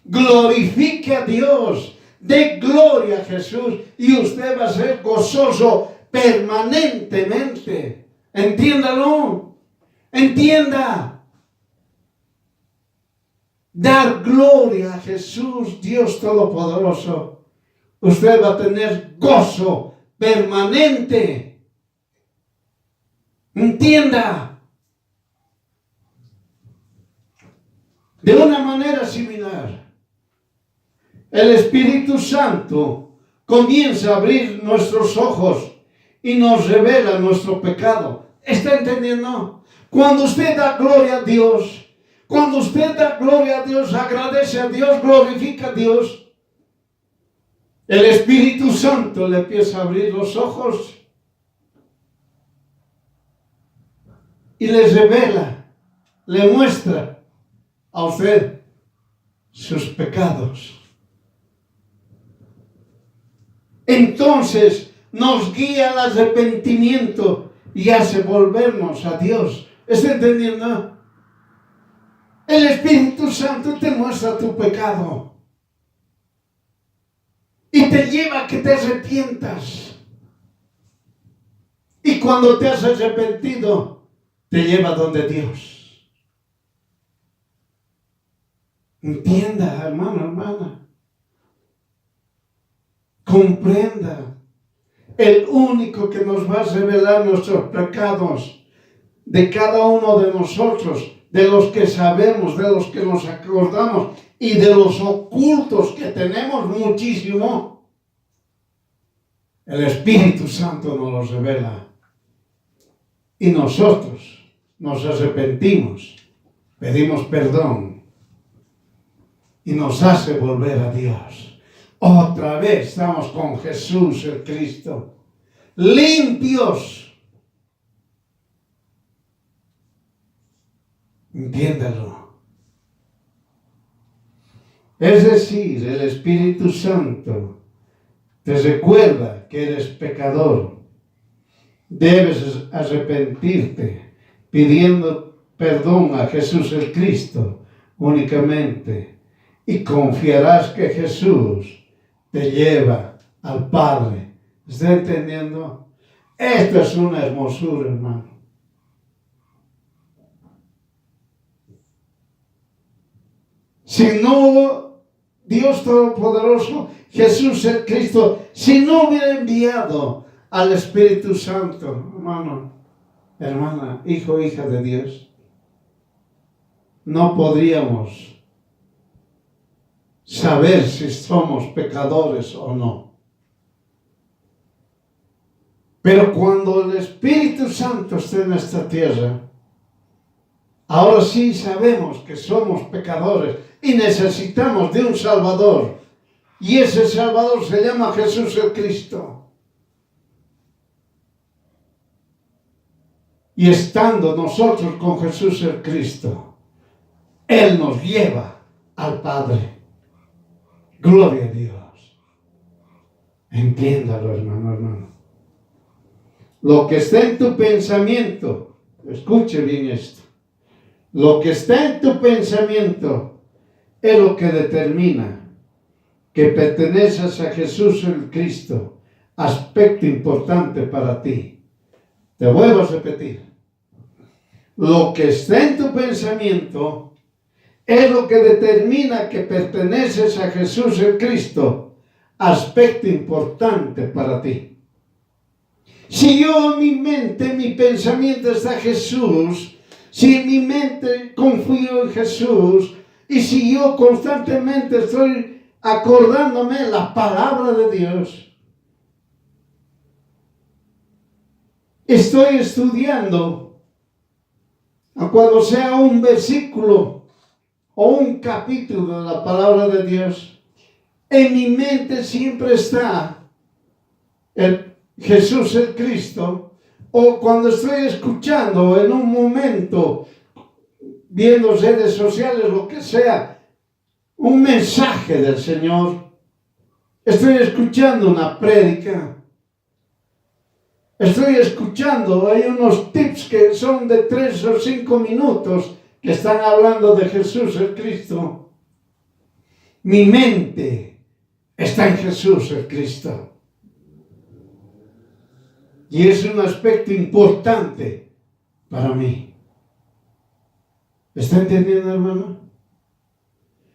Glorifique a Dios. De gloria a Jesús y usted va a ser gozoso permanentemente. Entiéndalo. Entienda. Dar gloria a Jesús, Dios Todopoderoso. Usted va a tener gozo permanente. Entienda. De una manera similar. El Espíritu Santo comienza a abrir nuestros ojos y nos revela nuestro pecado. ¿Está entendiendo? Cuando usted da gloria a Dios, cuando usted da gloria a Dios, agradece a Dios, glorifica a Dios, el Espíritu Santo le empieza a abrir los ojos y le revela, le muestra a usted sus pecados. Entonces nos guía al arrepentimiento y hace volvernos a Dios. ¿Está entendiendo? El Espíritu Santo te muestra tu pecado y te lleva a que te arrepientas. Y cuando te has arrepentido, te lleva donde Dios. Entienda, hermano, hermana. Comprenda, el único que nos va a revelar nuestros pecados, de cada uno de nosotros, de los que sabemos, de los que nos acordamos y de los ocultos que tenemos muchísimo, el Espíritu Santo nos los revela. Y nosotros nos arrepentimos, pedimos perdón y nos hace volver a Dios. Otra vez estamos con Jesús el Cristo, limpios. Entiéndalo. Es decir, el Espíritu Santo te recuerda que eres pecador. debes arrepentirte pidiendo perdón a Jesús el Cristo únicamente y confiarás que Jesús te lleva al Padre. ¿Está entendiendo? Esto es una hermosura, hermano. Si no, Dios Todopoderoso, Jesús el Cristo, si no hubiera enviado al Espíritu Santo, hermano, hermana, hijo, hija de Dios, no podríamos saber si somos pecadores o no. Pero cuando el Espíritu Santo está en esta tierra, ahora sí sabemos que somos pecadores y necesitamos de un Salvador. Y ese Salvador se llama Jesús el Cristo. Y estando nosotros con Jesús el Cristo, Él nos lleva al Padre. Gloria a Dios. Entiéndalo, hermano. Lo que está en tu pensamiento, escuche bien esto. Lo que está en tu pensamiento es lo que determina que perteneces a Jesús el Cristo, aspecto importante para ti. Te vuelvo a repetir. Lo que está en tu pensamiento es lo que determina que perteneces a Jesús el Cristo, aspecto importante para ti. Si yo en mi mente, mi pensamiento está Jesús, si en mi mente confío en Jesús, y si yo constantemente estoy acordándome la palabra de Dios, estoy estudiando, cuando sea un versículo o un capítulo de la palabra de Dios, en mi mente siempre está Jesús el Cristo, o cuando estoy escuchando en un momento, viendo redes sociales, lo que sea, un mensaje del Señor, estoy escuchando una prédica, estoy escuchando, hay unos tips que son de 3 o 5 minutos que están hablando de Jesús el Cristo. Mi mente está en Jesús el Cristo. Y es un aspecto importante para mí. ¿Está entendiendo, hermano?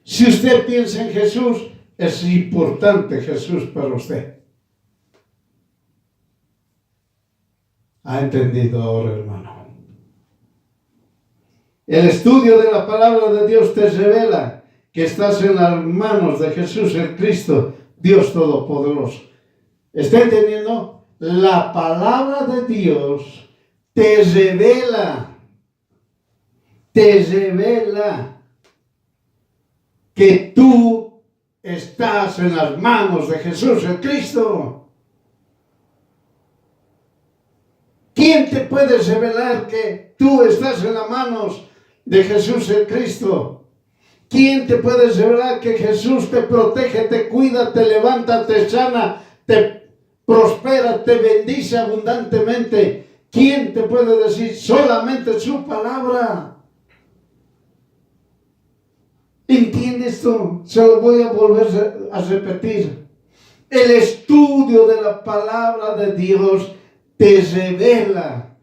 Si usted piensa en Jesús, es importante Jesús para usted. ¿Ha entendido ahora, hermano? El estudio de la palabra de Dios te revela que estás en las manos de Jesús el Cristo, Dios Todopoderoso. ¿Está entendiendo? La palabra de Dios te revela que tú estás en las manos de Jesús el Cristo. ¿Quién te puede revelar que tú estás en las manos de Jesús el Cristo? ¿Quién te puede revelar que Jesús te protege, te cuida, te levanta, te sana, te prospera, te bendice abundantemente? ¿Quién te puede decir? Solamente su palabra. ¿Entiendes esto? Se lo voy a volver a repetir. El estudio de la palabra de Dios te revela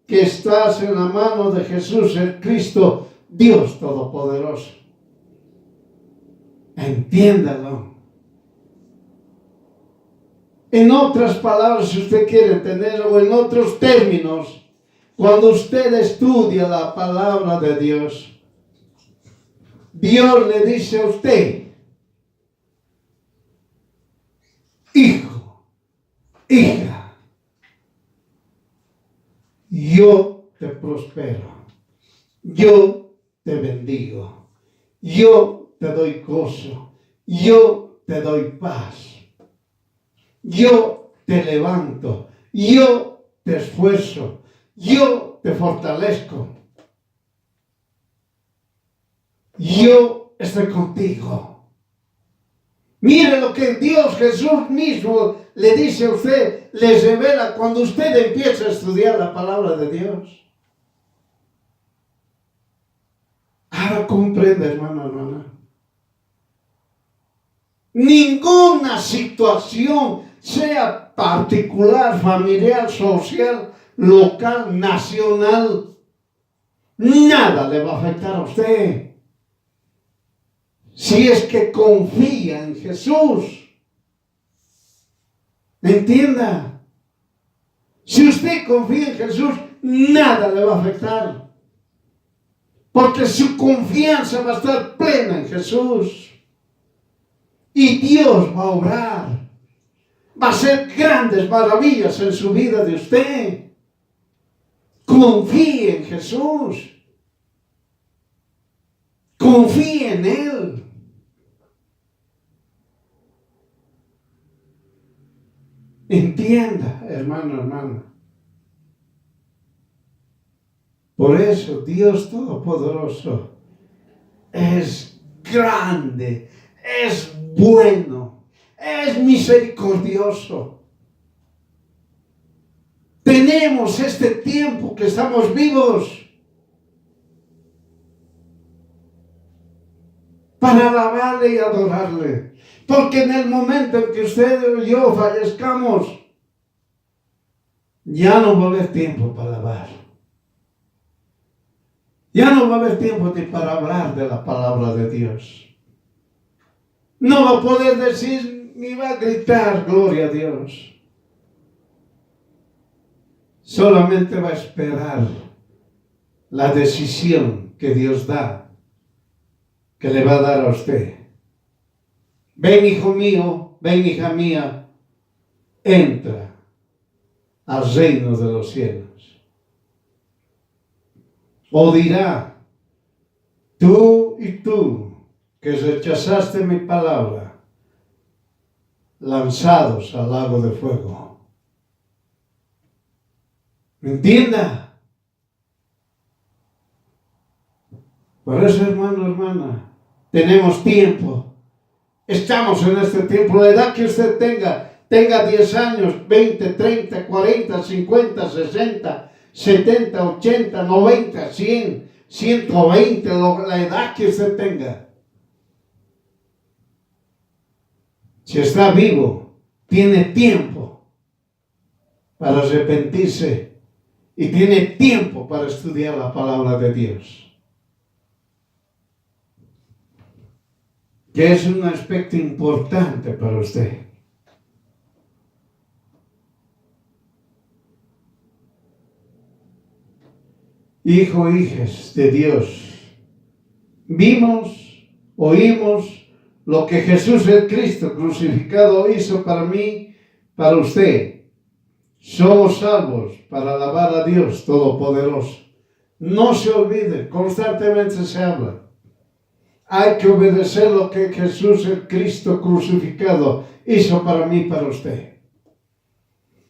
que estás en la mano de Jesús el Cristo, Dios Todopoderoso. Entiéndalo. En otras palabras, si usted quiere entenderlo, o en otros términos, cuando usted estudia la palabra de Dios, Dios le dice a usted: hijo, hija, yo te prospero, yo te bendigo, yo te doy gozo, yo te doy paz. Yo te levanto, yo te esfuerzo, yo te fortalezco. Yo estoy contigo. Mire lo que Dios Jesús mismo le dice a usted, le revela cuando usted empieza a estudiar la palabra de Dios. Ahora comprende, hermano, hermana. Ninguna situación, sea particular, familiar, social, local, nacional, nada le va a afectar a usted. Si es que confía en Jesús. Entienda. Si usted confía en Jesús, nada le va a afectar. Porque su confianza va a estar plena en Jesús. Y Dios va a obrar. Va a hacer grandes maravillas en su vida de usted. Confíe en Jesús. Confíe en Él. Entienda, hermano, hermana. Por eso Dios Todopoderoso es grande, es bueno, es misericordioso. Tenemos este tiempo que estamos vivos para alabarle y adorarle. Porque en el momento en que usted y yo fallezcamos, ya no va a haber tiempo para alabar. Ya no va a haber tiempo ni para hablar de la palabra de Dios. No va a poder decir ni va a gritar gloria a Dios. Solamente va a esperar la decisión que Dios da, que le va a dar a usted. Ven, hijo mío, ven, hija mía, entra al reino de los cielos. O dirá, tú y tú que rechazaste mi palabra, lanzados al lago de fuego. ¿Me entienda? Por eso, hermano, hermana, tenemos tiempo. Estamos en este tiempo. La edad que usted tenga 10 años, 20, 30, 40, 50, 60, 70, 80, 90, 100, 120, la edad que usted tenga. Si está vivo, tiene tiempo para arrepentirse y tiene tiempo para estudiar la palabra de Dios. Que es un aspecto importante para usted. Hijo, hijas de Dios, vimos, oímos lo que Jesús el Cristo crucificado hizo para mí, para usted. Somos salvos para alabar a Dios Todopoderoso. No se olvide, constantemente se habla. Hay que obedecer lo que Jesús el Cristo crucificado hizo para mí, para usted.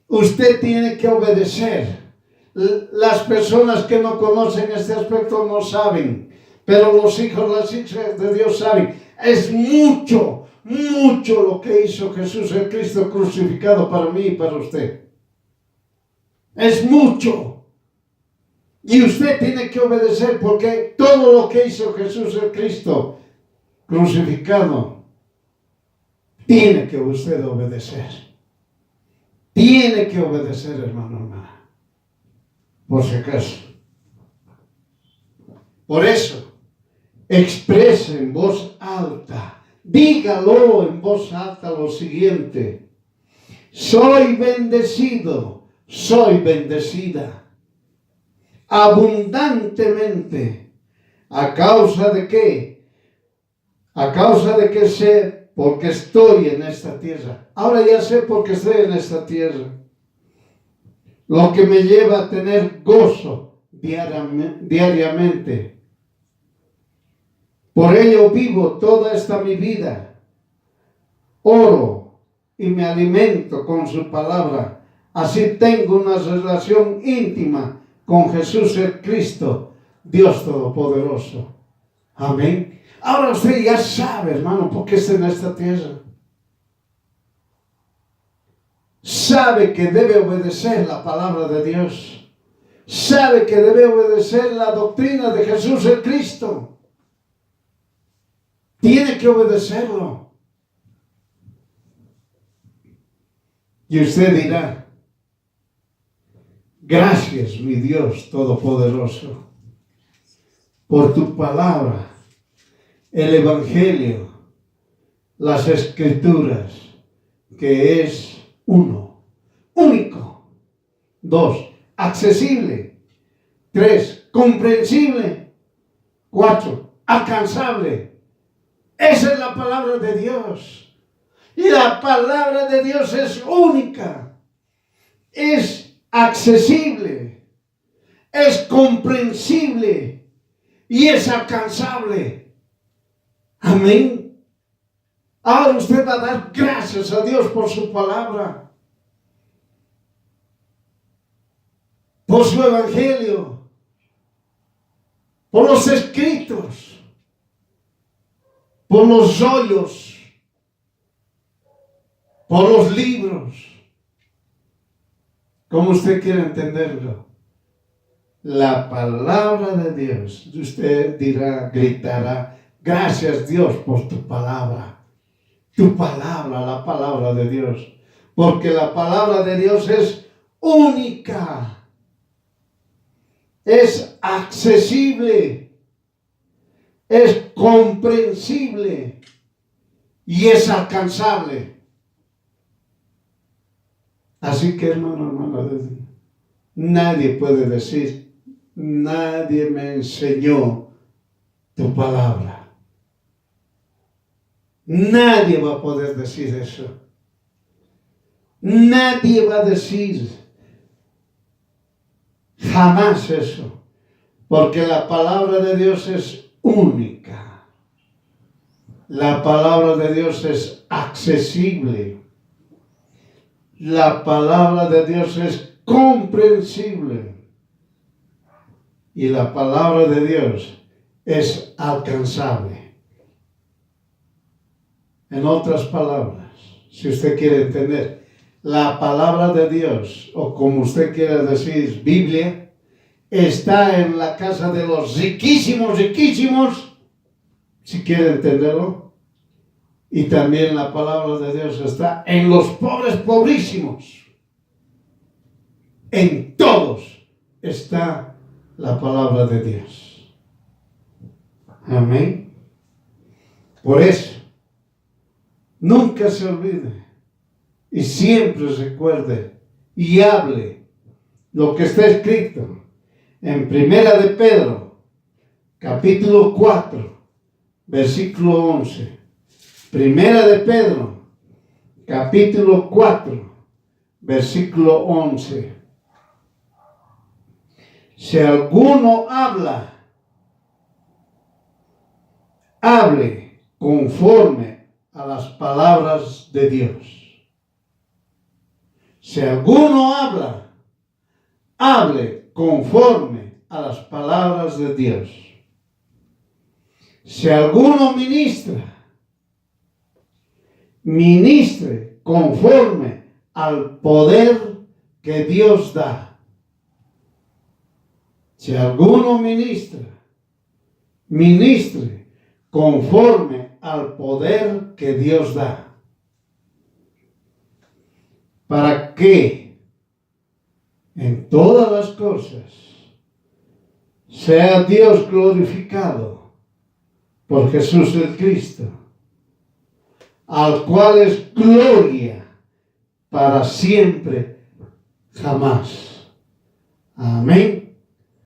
Usted tiene que obedecer. Las personas que no conocen este aspecto no saben, pero los hijos, las hijas de Dios saben. Es mucho, mucho lo que hizo Jesús el Cristo crucificado para mí y para usted. Es mucho. Y usted tiene que obedecer porque todo lo que hizo Jesús el Cristo crucificado, tiene que usted obedecer. Tiene que obedecer, hermano, hermana. Por si acaso. Por eso, exprese en voz alta, dígalo en voz alta lo siguiente: soy bendecido, soy bendecida. Abundantemente. ¿A causa de qué? A causa de que sé porque estoy en esta tierra. Ahora ya sé porque estoy en esta tierra. Lo que me lleva a tener gozo diariamente. Por ello vivo toda esta mi vida. Oro y me alimento con su palabra. Así tengo una relación íntima con Jesús el Cristo, Dios Todopoderoso. Amén. Ahora usted ya sabe, hermano, por qué está en esta tierra. sabe que debe obedecer la palabra de Dios, sabe que debe obedecer la doctrina de Jesús el Cristo, tiene que obedecerlo. Y usted dirá: gracias, mi Dios Todopoderoso, por tu palabra, el Evangelio, las Escrituras, que es uno, único. 2, accesible. 3, comprensible. 4, alcanzable. Esa es la palabra de Dios. Y la palabra de Dios es única, es accesible, es comprensible y es alcanzable. Amén. Ahora usted va a dar gracias a Dios por su palabra, por su evangelio, por los escritos, por los rollos, por los libros, como usted quiera entenderlo. La palabra de Dios, usted dirá, gritará: gracias, Dios, por tu palabra. Tu palabra, la palabra de Dios. Porque la palabra de Dios es única, es accesible, es comprensible y es alcanzable. Así que, hermano, nadie puede decir: nadie me enseñó tu palabra. Nadie va a poder decir eso. Nadie va a decir jamás eso, porque la palabra de Dios es única. La palabra de Dios es accesible. La palabra de Dios es comprensible. Y la palabra de Dios es alcanzable. En otras palabras, si usted quiere entender, la palabra de Dios, o como usted quiera decir, Biblia, está en la casa de los riquísimos, si quiere entenderlo. Y también la palabra de Dios está en los pobres, pobrísimos. En todos está la palabra de Dios. Amén. Por eso, nunca se olvide y siempre recuerde y hable lo que está escrito en Primera de Pedro, capítulo 4, versículo 11. Primera de Pedro, capítulo 4, versículo 11. Si alguno habla, hable conforme a las palabras de Dios. Si alguno habla, hable conforme a las palabras de Dios. Si alguno ministre conforme al poder que Dios da. Si alguno ministre conforme al poder que Dios da. Para que en todas las cosas sea Dios glorificado por Jesús el Cristo, al cual es gloria para siempre, jamás. Amén.